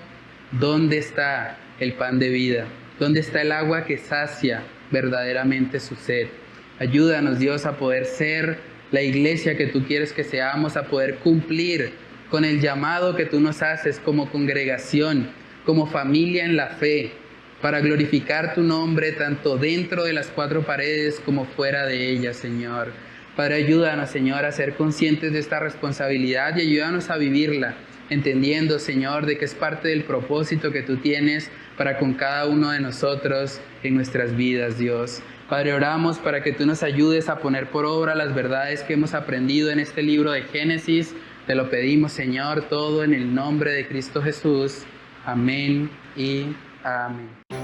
dónde está el pan de vida, dónde está el agua que sacia verdaderamente su sed. Ayúdanos, Dios, a poder ser la iglesia que tú quieres que seamos, a poder cumplir con el llamado que tú nos haces como congregación, como familia en la fe, para glorificar tu nombre tanto dentro de las cuatro paredes como fuera de ellas, Señor. Padre, ayúdanos, Señor, a ser conscientes de esta responsabilidad y ayúdanos a vivirla, entendiendo, Señor, de que es parte del propósito que tú tienes para con cada uno de nosotros en nuestras vidas, Dios. Padre, oramos para que tú nos ayudes a poner por obra las verdades que hemos aprendido en este libro de Génesis. Te lo pedimos, Señor, todo en el nombre de Cristo Jesús. Amén y amén.